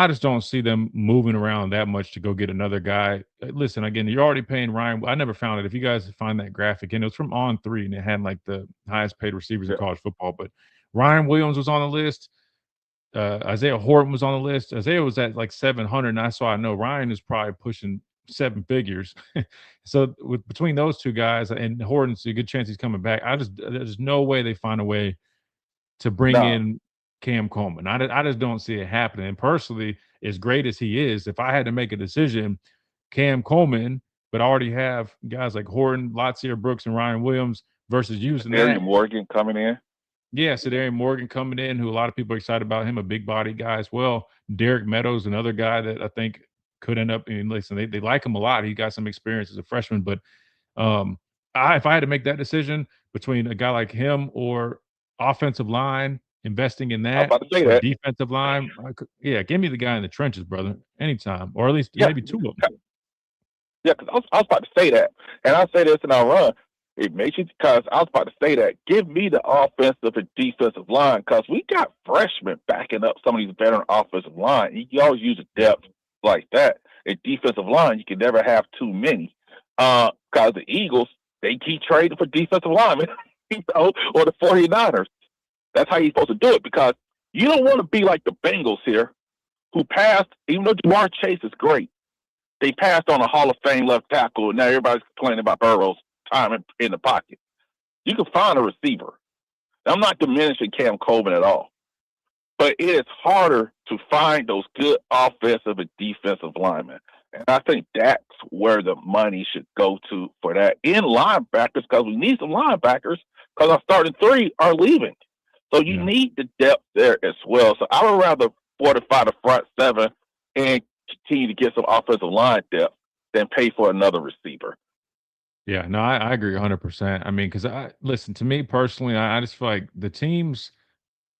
just don't see them moving around that much to go get another guy. Listen, again, you're already paying Ryan. I never found it. If you guys find that graphic, and it was from On3, and it had like the highest paid receivers in college football. But Ryan Williams was on the list. Isaiah Horton was on the list. Isaiah was at like 700, and I know Ryan is probably pushing 7 figures. So between those two guys and Horton's a good chance he's coming back. There's no way they find a way to bring in Cam Coleman. I just don't see it happening. And personally, as great as he is, if I had to make a decision, Cam Coleman, but I already have guys like Horton, Latsier Brooks, and Ryan Williams versus using Darian Morgan coming in. Yeah, so Darian Morgan coming in, who a lot of people are excited about him, a big body guy as well. Derek Meadows, another guy that I think could end up in. Listen, they like him a lot. He got some experience as a freshman, but if I had to make that decision between a guy like him or offensive line, investing in that, or defensive line, give me the guy in the trenches, brother, anytime, or at least maybe 2 of them. Yeah, because I was about to say that, and I'll say this and I'll run. It makes you, because I was about to say that, give me the offensive and defensive line, because we got freshmen backing up some of these veteran offensive line. You always use a depth like that. In defensive line, you can never have too many, because the Eagles, they keep trading for defensive linemen, or the 49ers. That's how you're supposed to do it, because you don't want to be like the Bengals here, who passed, even though Jamar Chase is great, they passed on a Hall of Fame left tackle, and now everybody's complaining about Burrow's time in the pocket. You can find a receiver. I'm not diminishing Cam Coleman at all, but it is harder to find those good offensive and defensive linemen. And I think that's where the money should go to for that in linebackers, because we need some linebackers, because our starting 3 are leaving. So you need the depth there as well. So I would rather fortify the front 7 and continue to get some offensive line depth than pay for another receiver. Yeah, no, I agree 100%. I mean, because listen, to me personally, I just feel like the teams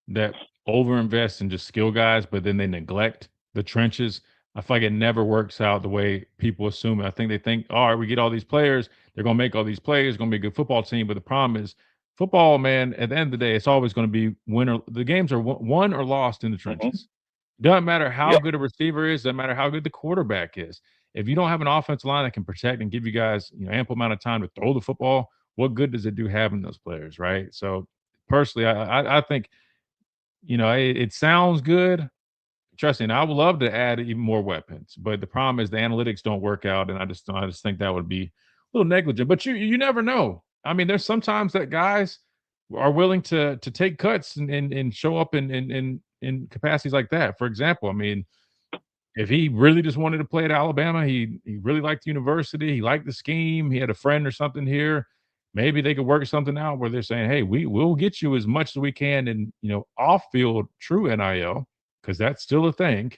that overinvest in just skill guys, but then they neglect the trenches. I feel like it never works out the way people assume it. I think they think, all right, we get all these players, they're going to make all these players, it's going to be a good football team. But the problem is, football, man, at the end of the day, it's always going to be winner. The games are won or lost in the trenches. Doesn't matter how Yep. good a receiver is, doesn't matter how good the quarterback is. If you don't have an offensive line that can protect and give you guys, ample amount of time to throw the football, what good does it do having those players, right? So personally, I think it sounds good. Trust me, and I would love to add even more weapons, but the problem is the analytics don't work out, and I just think that would be a little negligent. But you never know. I mean, there's sometimes that guys are willing to take cuts and show up in capacities like that. For example, I mean, if he really just wanted to play at Alabama, he really liked the university, he liked the scheme, he had a friend or something here. Maybe they could work something out where they're saying, "Hey, we'll get you as much as we can in off field true NIL because that's still a thing,"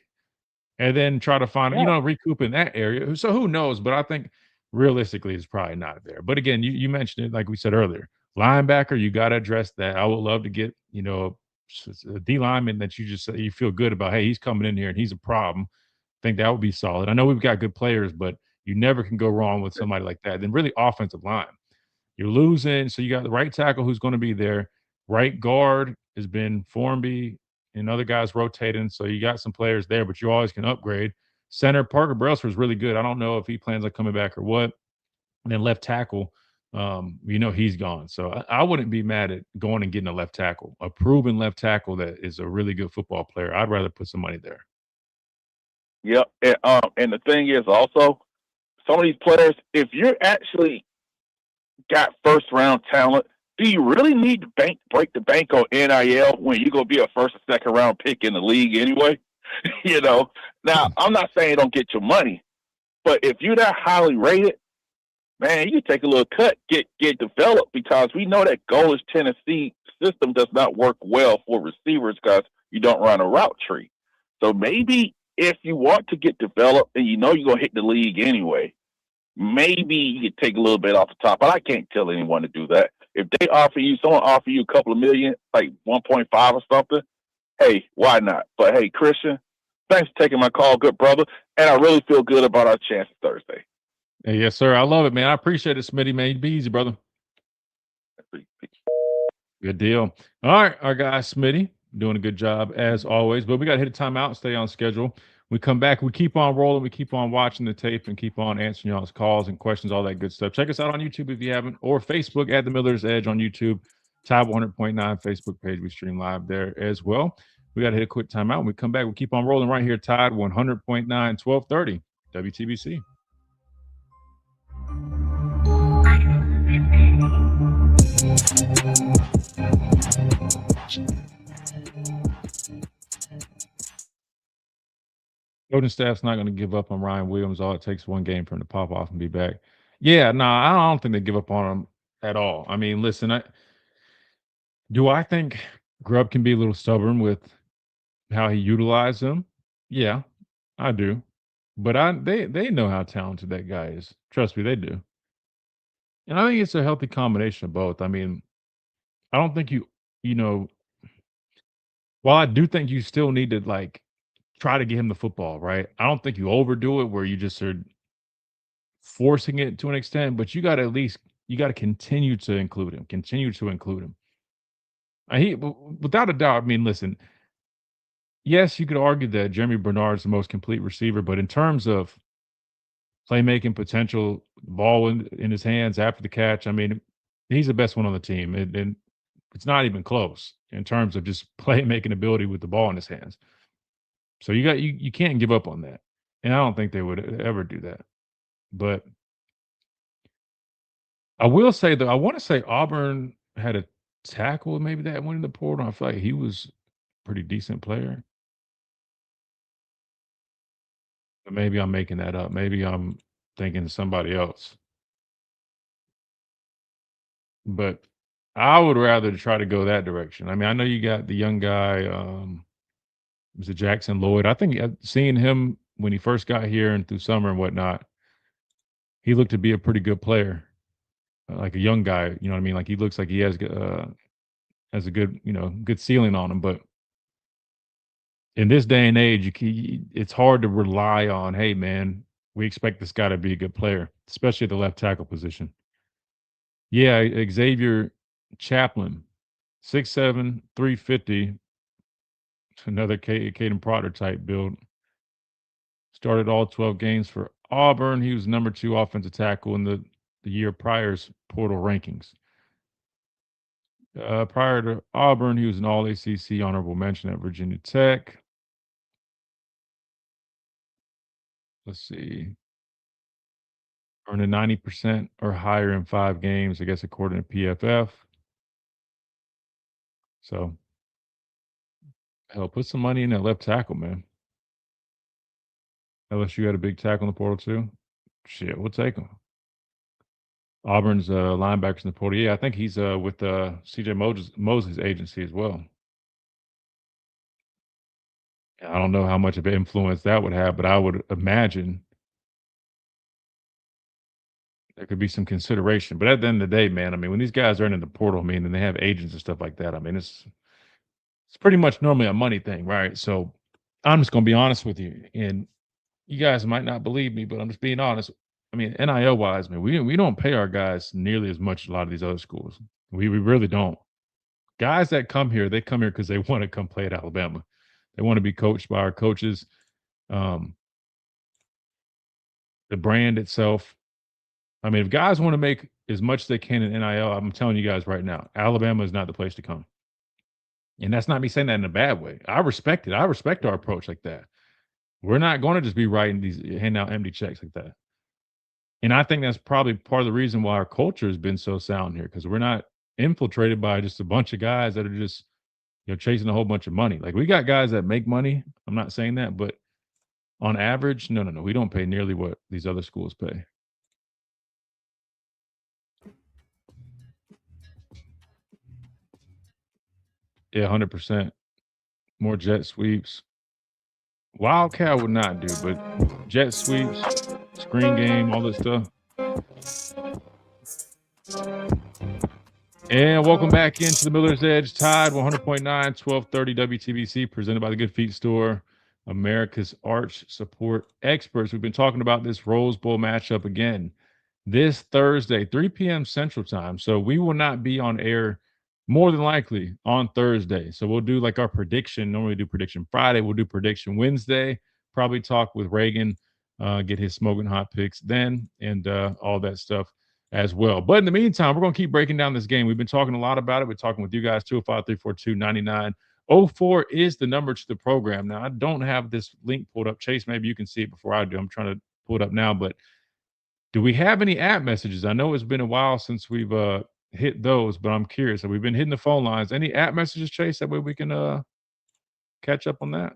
and then try to find Yeah. recoup in that area. So who knows? But I think realistically, it's probably not there. But again, you mentioned it like we said earlier, linebacker, you got to address that. I would love to get a D lineman that you feel good about. Hey, he's coming in here and he's a problem. Think that would be solid. I know we've got good players, but you never can go wrong with somebody like that. Then really offensive line. You're losing, so you got the right tackle who's going to be there. Right guard has been Formby and other guys rotating, so you got some players there, but you always can upgrade. Center Parker Brailsford is really good. I don't know if he plans on coming back or what. And then left tackle, he's gone. So I wouldn't be mad at going and getting a left tackle, a proven left tackle that is a really good football player. I'd rather put some money there. Yep. And the thing is also, some of these players, if you're actually got first round talent, do you really need to break the bank on NIL when you're gonna be a first or second round pick in the league anyway? Now I'm not saying don't get your money, but if you're that highly rated, man, you can take a little cut, get developed, because we know that Golders Tennessee system does not work well for receivers because you don't run a route tree. So maybe if you want to get developed and you're gonna hit the league anyway, maybe you could take a little bit off the top. But I can't tell anyone to do that. If someone offer you a couple of million, like 1.5 or something, hey, why not? But hey, Christian, thanks for taking my call, good brother. And I really feel good about our chances Thursday. Hey, yes, sir. I love it, man. I appreciate it, Smitty, man. You be easy, brother. Good deal. All right, our guy Smitty doing a good job as always, but we got to hit a timeout, stay on schedule. We come back, we keep on rolling, we keep on watching the tape and keep on answering y'all's calls and questions, all that good stuff. Check us out on YouTube if you haven't, or Facebook at The Miller's Edge on YouTube, Tide 100.9 Facebook page. We stream live there as well. We got to hit a quick timeout. When we come back, we keep on rolling right here, Tide 100.9, 1230, WTBC. Coaching staff's not going to give up on Ryan Williams. All it takes is one game for him to pop off and be back. Yeah, no, I don't think they give up on him at all. I mean, listen, I think Grubb can be a little stubborn with how he utilized him? Yeah, I do. But they know how talented that guy is. Trust me, they do. And I think it's a healthy combination of both. I mean, I don't think you know, while I do think you still need to try to get him the football, right? I don't think you overdo it where you just are forcing it to an extent, but you got to continue to include him. Continue to include him. Without a doubt, I mean, listen, yes, you could argue that Jeremy Bernard's the most complete receiver, but in terms of playmaking potential, ball in his hands after the catch, I mean, he's the best one on the team. And it's not even close in terms of just playmaking ability with the ball in his hands. So you can't give up on that. And I don't think they would ever do that. But I will say though, I want to say Auburn had a tackle maybe that went in the portal. I feel like he was a pretty decent player. But maybe I'm making that up. Maybe I'm thinking of somebody else. But I would rather try to go that direction. I mean, I know you got the young guy, was it Jackson Lloyd? I think seeing him when he first got here and through summer and whatnot, he looked to be a pretty good player, like a young guy. You know what I mean? Like he looks like he has a good good ceiling on him. But in this day and age, it's hard to rely on. Hey, man, we expect this guy to be a good player, especially at the left tackle position. Yeah, Xavier Chaplin, 6'7", 350. Another Caden Proctor type build. Started all 12 games for Auburn. He was number 2 offensive tackle in the year prior's portal rankings. Prior to Auburn, he was an All ACC honorable mention at Virginia Tech. Let's see. Earned a 90% or higher in 5 games, I guess, according to PFF. So, hell, put some money in that left tackle, man. LSU had a big tackle in the portal too. Shit, we'll take him. Auburn's linebackers in the portal. Yeah, I think he's with CJ Moses' agency as well. I don't know how much of an influence that would have, but I would imagine there could be some consideration. But at the end of the day, man, I mean, when these guys are in the portal, I mean, and they have agents and stuff like that, I mean, it's pretty much normally a money thing, right? So I'm just gonna be honest with you, and you guys might not believe me, but I'm just being honest. I mean, NIL wise, man, we don't pay our guys nearly as much as a lot of these other schools. We really don't. Guys that come here, they come here because they want to come play at Alabama. They want to be coached by our coaches. Um, the brand itself. I mean, if guys want to make as much as they can in NIL, I'm telling you guys right now, Alabama is not the place to come. And that's not me saying that in a bad way. I respect it. I respect our approach like that. We're not going to just be writing these handing out empty checks like that. And I think that's probably part of the reason why our culture has been so sound here, because we're not infiltrated by just a bunch of guys that are just chasing a whole bunch of money. Like we got guys that make money. I'm not saying that, but on average, no, we don't pay nearly what these other schools pay. Yeah, 100%. More jet sweeps. Wildcat would not do, but jet sweeps, screen game, all this stuff. And welcome back into the Miller's Edge Tide 100.9, 1230 WTBC, presented by the Good Feet Store, America's arch support experts. We've been talking about this Rose Bowl matchup again this Thursday, 3 p.m. Central Time. So we will not be on air more than likely on Thursday. So we'll do like our prediction. Normally we do prediction Friday. We'll do prediction Wednesday. Probably talk with Reagan, get his smoking hot picks then, and all that stuff as well. But in the meantime, we're going to keep breaking down this game. We've been talking a lot about it. We're talking with you guys. 205-342-9904 is the number to the program. Now, I don't have this link pulled up. Chase, maybe you can see it before I do. I'm trying to pull it up now, but do we have any app messages? I know it's been a while since we've hit those, but I'm curious. Have we been hitting the phone lines? Any app messages, Chase? That way we can catch up on that.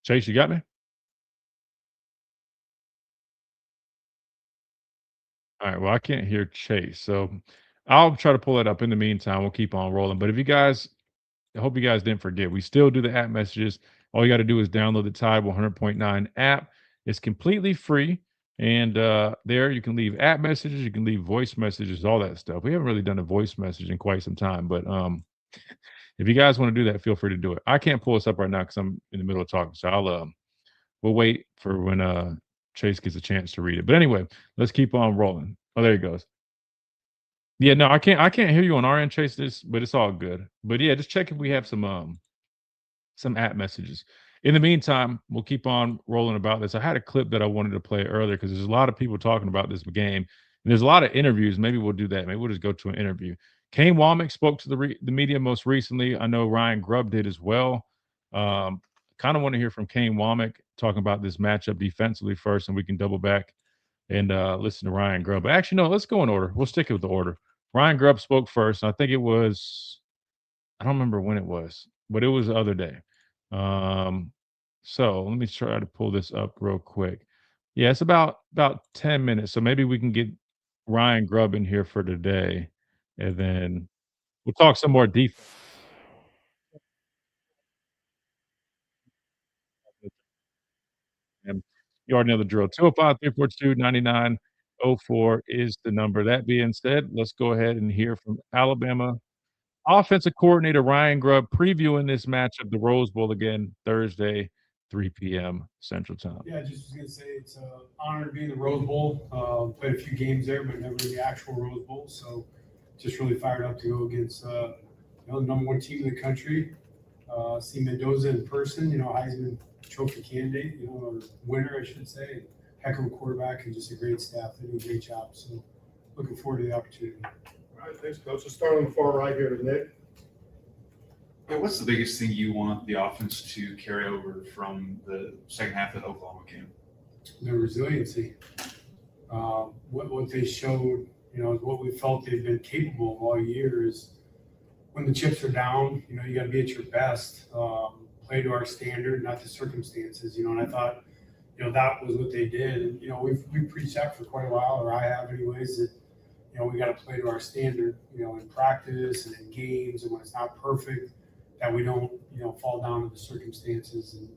Chase, you got me? All right. Well, I can't hear Chase, so I'll try to pull it up in the meantime. We'll keep on rolling. But if you guys, I hope you guys didn't forget, we still do the app messages. All you got to do is download the Tide 100.9 app. It's completely free. And there you can leave app messages, you can leave voice messages, all that stuff. We haven't really done a voice message in quite some time, but if you guys want to do that, feel free to do it. I can't pull this up right now because I'm in the middle of talking. So we'll wait for when Chase gets a chance to read it. But anyway, let's keep on rolling. Oh, there he goes. Yeah, no, I can't hear you on our end, Chase, but it's all good. But yeah, just check if we have some app messages. In the meantime, we'll keep on rolling about this. I had a clip that I wanted to play earlier because there's a lot of people talking about this game, and there's a lot of interviews. Maybe we'll do that. Maybe we'll just go to an interview. Kane Womack spoke to the media most recently. I know Ryan Grubb did as well. Kind of want to hear from Kane Womack talking about this matchup defensively first, and we can double back and listen to Ryan Grubb. But actually, no, let's go in order. We'll stick with the order. Ryan Grubb spoke first. I think it was, I don't remember when it was, but it was the other day. So let me try to pull this up real quick. Yeah, it's about 10 minutes. So maybe we can get Ryan Grubb in here for today, and then we'll talk some more defense. You already know the drill. 205-342-9904 is the number. That being said, let's go ahead and hear from Alabama offensive coordinator Ryan Grubb previewing this matchup, the Rose Bowl, again Thursday, 3 p.m. Central Time. Yeah, I just was going to say it's an honor to be in the Rose Bowl. Played a few games there, but never in the actual Rose Bowl. So just really fired up to go against the number one team in the country. See Mendoza in person, Heisman Trophy candidate, or winner, I should say. Heck of a quarterback and just a great staff. They do a great job. So looking forward to the opportunity. All right, thanks, Coach. Let's start on the far right here to Nick. Yeah, what's the biggest thing you want the offense to carry over from the second half of the Oklahoma game? Their resiliency. What they showed, what we felt they've been capable of all year is when the chips are down, you got to be at your best, play to our standard, not the circumstances, and I thought, that was what they did. And, we've preached that for quite a while, or I have anyways, that, we got to play to our standard, in practice and in games, and when it's not perfect, that we don't, fall down to the circumstances and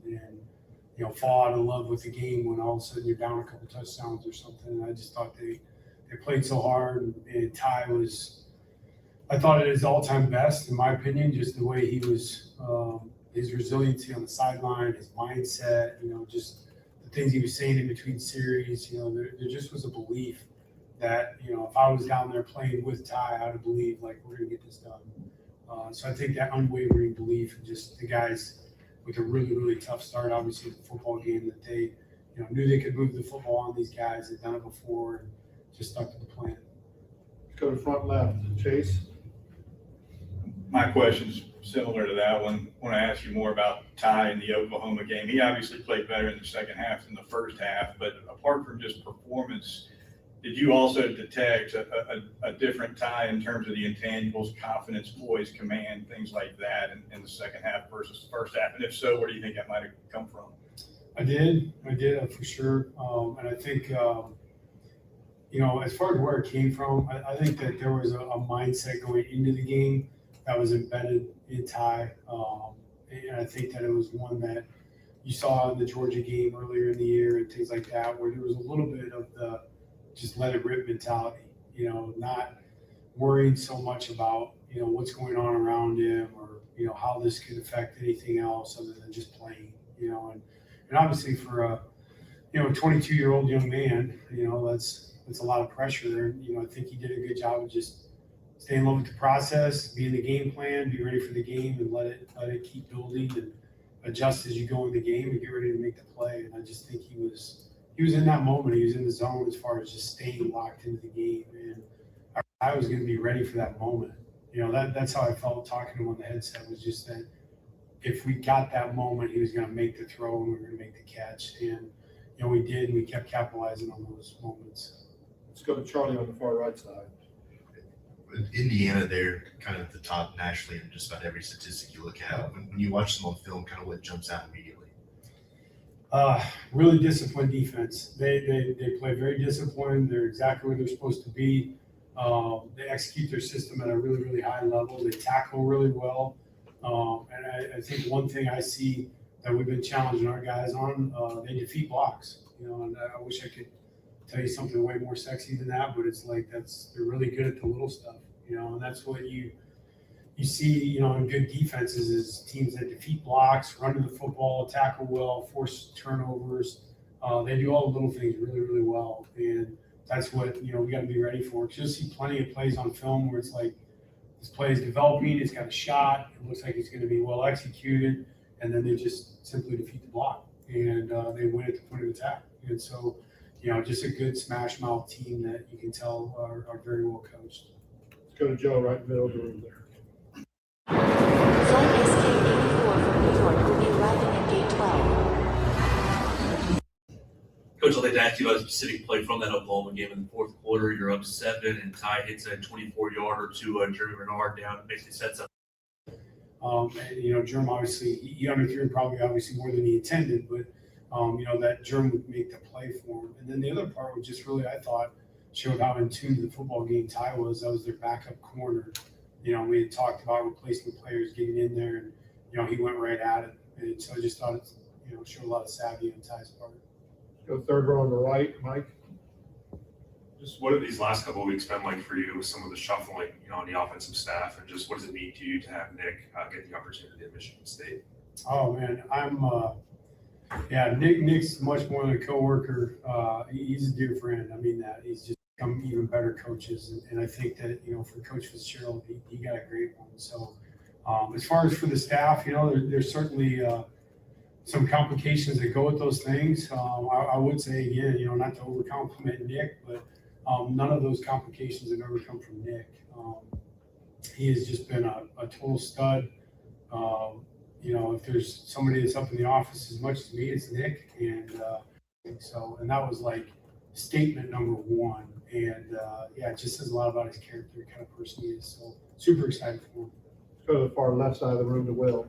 fall out of love with the game when all of a sudden you're down a couple touchdowns or something. And I just thought they played so hard, and Ty was, I thought at his all-time best, in my opinion, just the way he was, his resiliency on the sideline, his mindset, just the things he was saying in between series, there just was a belief that, if I was down there playing with Ty, I would believe, like, we're going to get this done. So I think that unwavering belief and just the guys with a really, really tough start, obviously, the football game, that they, knew they could move the football on these guys. They've done it before and just stuck to the plan. Let's go to front left, Chase. My question's similar to that one. When I asked you more about Ty in the Oklahoma game, he obviously played better in the second half than the first half, but apart from just performance, did you also detect a different Ty in terms of the intangibles, confidence, poise, command, things like that in the second half versus the first half? And if so, where do you think that might have come from? I did for sure. And I think, as far as where it came from, I think that there was a mindset going into the game that was embedded in Ty. And I think that it was one that you saw in the Georgia game earlier in the year and things like that, where there was a little bit of the just let it rip mentality, not worrying so much about, what's going on around him or, how this could affect anything else other than just playing, and obviously for a 22-year-old young man, that's a lot of pressure. And, I think he did a good job of just stay in love with the process, be in the game plan, be ready for the game, and let it keep building and adjust as you go in the game and get ready to make the play. And I just think he was in that moment. He was in the zone as far as just staying locked into the game. And I was going to be ready for that moment. That's how I felt talking to him on the headset, was just that if we got that moment, he was going to make the throw and we were going to make the catch. And, we did, and we kept capitalizing on those moments. Let's go to Charlie on the far right side. Indiana, they're kind of the top nationally in just about every statistic you look at. When you watch them on film, kind of what jumps out immediately? Really disciplined defense. They play very disciplined. They're exactly where they're supposed to be. They execute their system at a really, really high level. They tackle really well. And I think one thing I see that we've been challenging our guys on, they defeat blocks. And I wish I could tell you something way more sexy than that, but it's like they're really good at the little stuff. And that's what you see, in good defenses, is teams that defeat blocks, run to the football, tackle well, force turnovers. They do all the little things really, really well. And that's what, we got to be ready for. Because you'll see plenty of plays on film where it's like, this play is developing, it's got a shot, it looks like it's going to be well executed, and then they just simply defeat the block. And they win at the point of attack. And so, just a good smash mouth team that you can tell are very well coached. Let's go to Joe right in the middle of the room there. Flight SK-84 from New York will be arriving at gate 12. Coach, I'd like to ask you about a specific play from that Oklahoma game in the fourth quarter. You're up 7, and Ty hits a 24-yarder to Jeremy Renard down. It basically sets up. Jerm obviously, he underthrew him probably obviously more than he intended, but, that Jerm would make the play for him. And then the other part was just really, I thought, showed how in tune the football game Ty was. That was their backup corner. We had talked about replacement players getting in there, and, he went right at it. And so I just thought it, showed a lot of savvy on Ty's part. Go third row on the right, Mike. Just what have these last couple of weeks been like for you with some of the shuffling, on the offensive staff, and just what does it mean to you to have Nick get the opportunity at Michigan State? Oh man, Nick's much more than a coworker. He's a dear friend. I mean that. He's just become even better coaches, and I think that for Coach Fitzgerald, he got a great one. So as far as for the staff, there's certainly some complications that go with those things. I would say again, not to over compliment Nick, but none of those complications have ever come from Nick. He has just been a total stud. If there's somebody that's up in the office as much as me, it's Nick. And that was like statement number one. And it just says a lot about his character, kind of person he is. So super excited for him. Let's go to the far left side of the room to Will.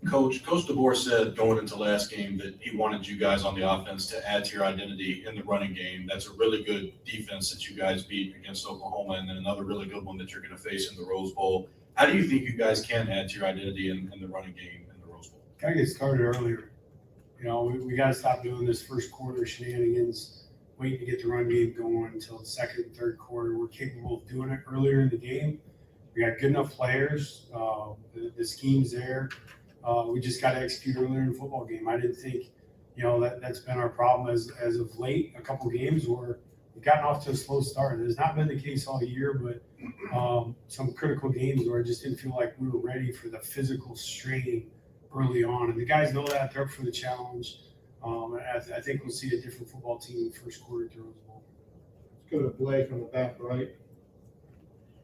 Coach DeBoer said going into last game that he wanted you guys on the offense to add to your identity in the running game. That's a really good defense that you guys beat against Oklahoma, and then another really good one that you're going to face in the Rose Bowl. How do you think you guys can add to your identity in the running game in the Rose Bowl? Gotta get started earlier. We got to stop doing this first quarter shenanigans, waiting to get the run game going until the second and third quarter. We're capable of doing it earlier in the game. We got good enough players. The scheme's there. We just got to execute earlier in the football game. I didn't think, that's been our problem as of late. A couple games where we've gotten off to a slow start. It has not been the case all year, but some critical games where I just didn't feel like we were ready for the physical strain early on. And the guys know that. They're up for the challenge. I think we'll see a different football team in the first quarter at the Rose Bowl. Let's go to Blake on the back right.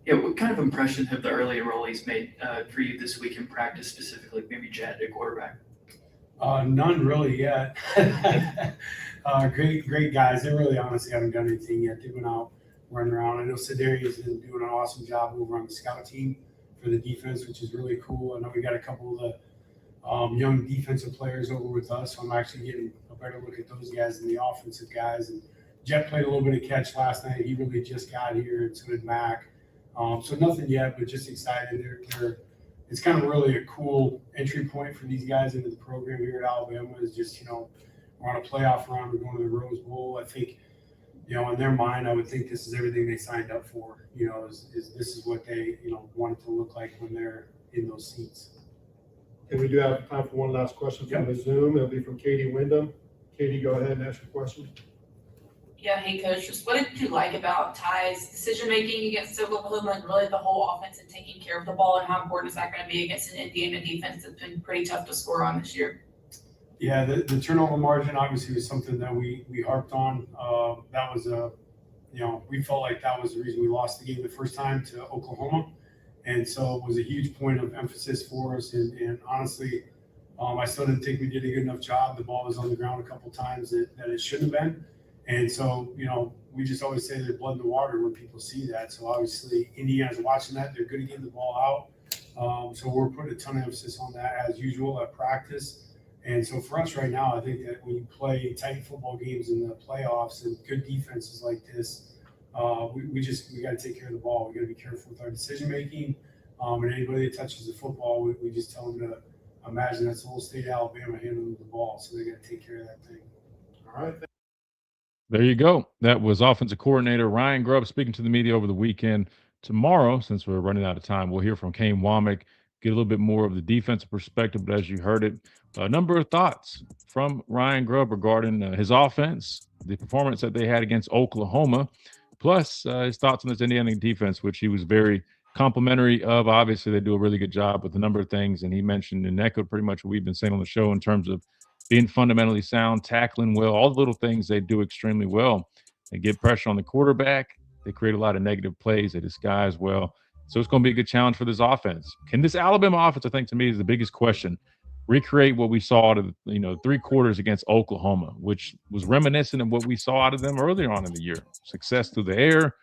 Yeah, what kind of impression have the early enrollees made for you this week in practice, specifically maybe Jet at quarterback? None really yet. Great guys. They really honestly haven't done anything yet. They've been out running around. I know Sedarius is doing an awesome job over on the scout team for the defense, which is really cool. I know we got a couple of the young defensive players over with us, so I'm actually getting a better look at those guys than the offensive guys. And Jet played a little bit of catch last night. He really just got here, and so did Mac. So nothing yet, but just excited. It's kind of really a cool entry point for these guys into the program here at Alabama. Is just we're on a playoff run. We're going to the Rose Bowl. I think in their mind, I would think this is everything they signed up for. Is this is what they want it to look like when they're in those seats. And we do have time for one last question from the Zoom. It'll be from Katie Wyndham. Katie, go ahead and ask your question. Yeah, hey coach, just what did you like about Ty's decision making against Oklahoma and really the whole offense and taking care of the ball, and how important is that going to be against an Indiana defense that's been pretty tough to score on this year? Yeah, the turnover margin obviously was something that we harped on. That was we felt like that was the reason we lost the game the first time to Oklahoma, and so it was a huge point of emphasis for us. And honestly, I still didn't think we did a good enough job. The ball was on the ground a couple times that it shouldn't have been. And so, we just always say there's blood in the water when people see that. So obviously Indiana's watching that. They're good at getting the ball out. So we're putting a ton of emphasis on that as usual at practice. And so for us right now, I think that when you play tight football games in the playoffs and good defenses like this, we got to take care of the ball. We got to be careful with our decision making. And anybody that touches the football, we just tell them to imagine that's the whole state of Alabama handling the ball. So they got to take care of that thing. All right. There you go. That was offensive coordinator Ryan Grubb speaking to the media over the weekend. Tomorrow, since we're running out of time, we'll hear from Kane Womack, get a little bit more of the defensive perspective. But as you heard it, a number of thoughts from Ryan Grubb regarding his offense, the performance that they had against Oklahoma, plus his thoughts on this Indiana defense, which he was very complimentary of. Obviously, they do a really good job with a number of things, and he mentioned and echoed pretty much what we've been saying on the show in terms of being fundamentally sound, tackling well, all the little things they do extremely well. They get pressure on the quarterback. They create a lot of negative plays. They disguise well. So it's going to be a good challenge for this offense. Can this Alabama offense, I think, to me, is the biggest question, recreate what we saw out of, 3 quarters against Oklahoma, which was reminiscent of what we saw out of them earlier on in the year. Success through the air,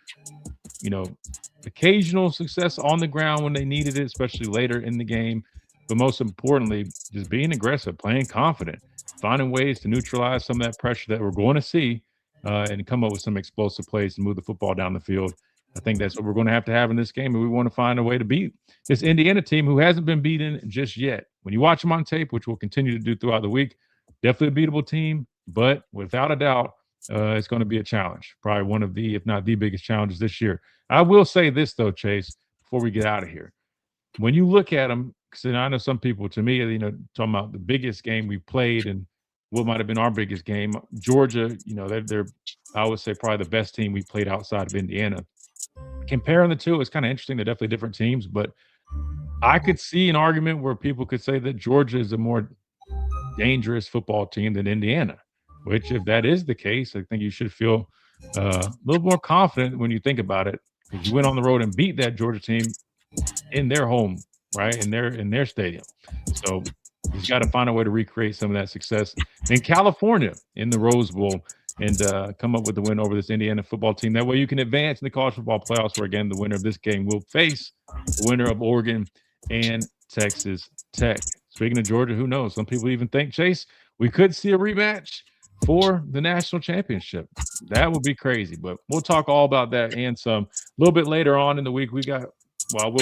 occasional success on the ground when they needed it, especially later in the game. But most importantly, just being aggressive, playing confident, finding ways to neutralize some of that pressure that we're going to see and come up with some explosive plays to move the football down the field. I think that's what we're going to have in this game, and we want to find a way to beat this Indiana team who hasn't been beaten just yet. When you watch them on tape, which we'll continue to do throughout the week, definitely a beatable team, but without a doubt, it's going to be a challenge. Probably one of the, if not the biggest challenges this year. I will say this though, Chase, before we get out of here. When you look at them, because I know some people, to me, talking about the biggest game we played and what might have been our biggest game, Georgia, they're I would say probably the best team we played outside of Indiana. Comparing the two, it's kind of interesting. They're definitely different teams, but I could see an argument where people could say that Georgia is a more dangerous football team than Indiana, which, if that is the case, I think you should feel a little more confident when you think about it, because you went on the road and beat that Georgia team in their home, right? In their stadium. So you just got to find a way to recreate some of that success in California in the Rose Bowl and come up with the win over this Indiana football team. That way you can advance in the college football playoffs, where again the winner of this game will face the winner of Oregon and Texas Tech. Speaking of Georgia, who knows? Some people even think, Chase, we could see a rematch for the national championship. That would be crazy, but we'll talk all about that and some a little bit later on in the week. We'll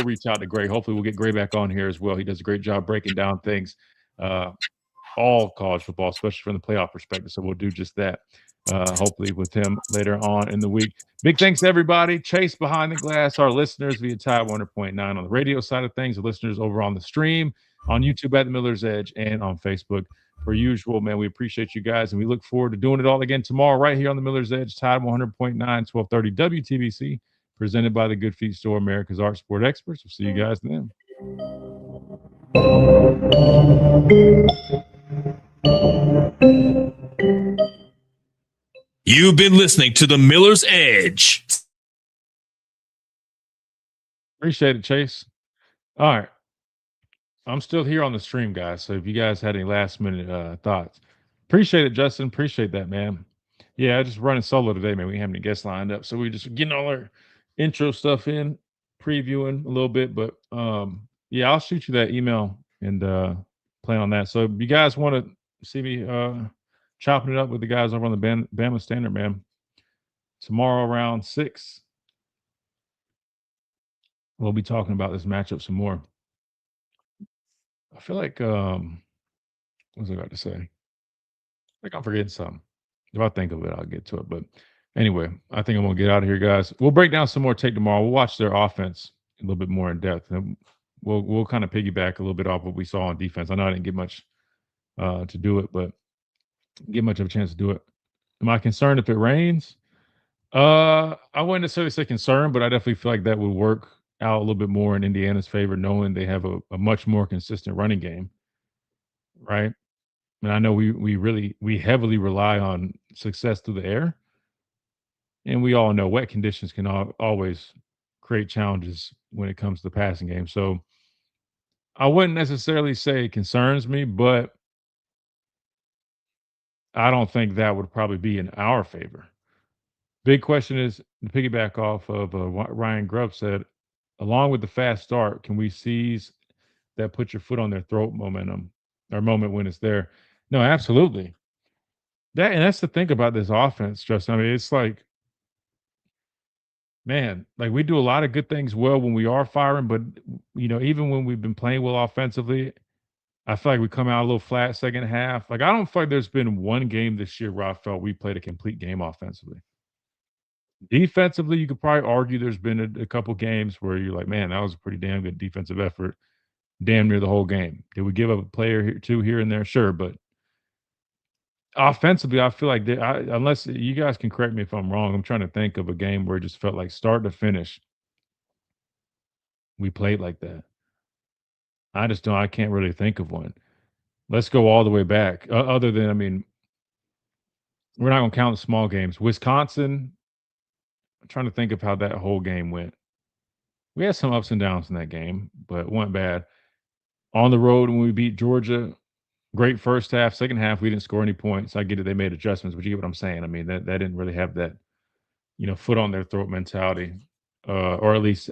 reach out to Gray. Hopefully we'll get Gray back on here as well. He does a great job breaking down things, all college football, especially from the playoff perspective. So we'll do just that, hopefully with him later on in the week. Big thanks to everybody. Chase behind the glass, our listeners via Tide 100.9 on the radio side of things, the listeners over on the stream, on YouTube at the Miller's Edge, and on Facebook. Per usual, man, we appreciate you guys, and we look forward to doing it all again tomorrow right here on the Miller's Edge, Tide 100.9, 1230 WTBC, presented by the Good Feet Store, America's Art Sport Experts. We'll see you guys then. You've been listening to the Miller's Edge. Appreciate it, Chase. All right. I'm still here on the stream, guys. So if you guys had any last minute thoughts, appreciate it, Justin. Appreciate that, man. Yeah, I just running solo today, man. We haven't any guests lined up, so we just getting all our intro stuff in, previewing a little bit. But yeah, I'll shoot you that email and plan on that. So if you guys want to see me chopping it up with the guys over on the Bama Standard, man, tomorrow around 6, we'll be talking about this matchup some more. I feel like what was I about to say? I think I'm forgetting something. If I think of it, I'll get to it. But anyway, I think I'm gonna get out of here, guys. We'll break down some more tape tomorrow. We'll watch their offense a little bit more in depth, and we'll kind of piggyback a little bit off what we saw on defense. I know I didn't get much to do it, but get much of a chance to do it. Am I concerned if it rains? I wouldn't necessarily say concerned, but I definitely feel like that would work out a little bit more in Indiana's favor, knowing they have a much more consistent running game, right? And I know we heavily rely on success through the air, and we all know wet conditions can always create challenges when it comes to the passing game. So I wouldn't necessarily say it concerns me, but I don't think that would probably be in our favor. Big question is, to piggyback off of what Ryan Grubb said, along with the fast start, can we seize that put your foot on their throat momentum or moment when it's there? No, absolutely. That's the thing about this offense, Justin. I mean, it's like, man, like we do a lot of good things well when we are firing, but even when we've been playing well offensively, I feel like we come out a little flat second half. Like I don't feel like there's been one game this year where I felt we played a complete game offensively. Defensively, you could probably argue there's been a couple games where you're like, man, that was a pretty damn good defensive effort, damn near the whole game. Did we give up a player here and there? Sure, but offensively, I feel like unless you guys can correct me if I'm wrong, I'm trying to think of a game where it just felt like start to finish, we played like that. I can't really think of one. Let's go all the way back. Other than, I mean, we're not going to count the small games. Wisconsin, I'm trying to think of how that whole game went. We had some ups and downs in that game, but it went bad. On the road when we beat Georgia, great first half. Second half, we didn't score any points. I get it. They made adjustments, but you get what I'm saying. I mean, that didn't really have that, foot on their throat mentality, or at least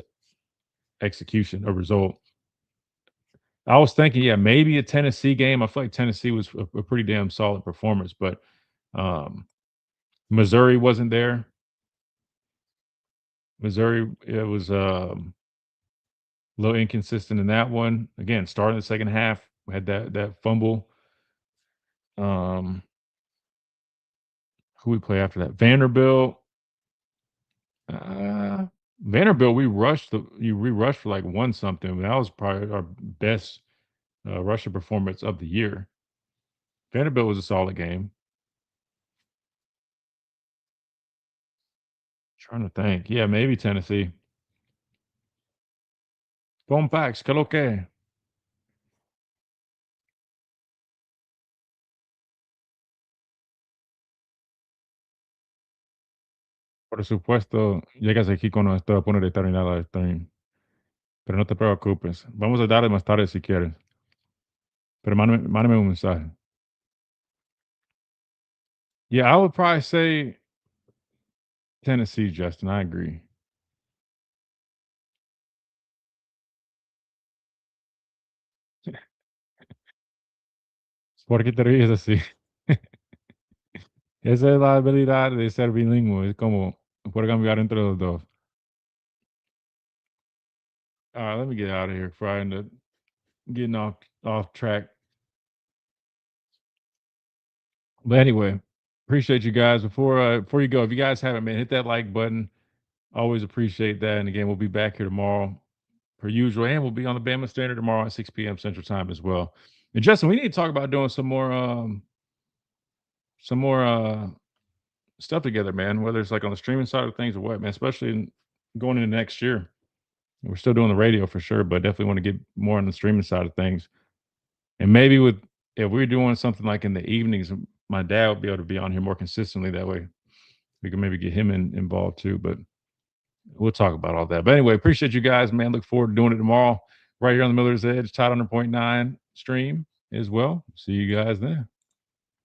execution or result. I was thinking, yeah, maybe a Tennessee game. I feel like Tennessee was a pretty damn solid performance, but Missouri wasn't there. Missouri, it was a little inconsistent in that one. Again, starting the second half, we had that fumble. Who we play after that? Vanderbilt. Vanderbilt, we rushed for like 1 something. That was probably our best rusher performance of the year. Vanderbilt was a solid game. Trying to think. Yeah, maybe Tennessee. Phone facts, ¿qué lo que? Por supuesto, llegas aquí cuando estoy a poner de terminar el stream. Pero no te preocupes. Vamos a darle más tarde si quieres. Pero mándame un mensaje. Yeah, I would probably say Tennessee, Justin. I agree. ¿Por qué te ríes así? Esa es la habilidad de ser bilingüe. Es como poder cambiar entre los dos. All right, let me get out of here before I end up getting off track. But anyway, appreciate you guys. Before you go, if you guys haven't, man, hit that like button. Always appreciate that. And again, we'll be back here tomorrow per usual, and we'll be on the Bama Standard tomorrow at 6 p.m. Central Time as well. And Justin, we need to talk about doing some more stuff together, man. Whether it's like on the streaming side of things or what, man. Especially going into next year. We're still doing the radio for sure, but definitely want to get more on the streaming side of things. And maybe if we're doing something like in the evenings, my dad would be able to be on here more consistently. That way, we can maybe get him involved too. But we'll talk about all that. But anyway, appreciate you guys, man. Look forward to doing it tomorrow, right here on the Miller's Edge, Tide 100.9 stream as well. See you guys then.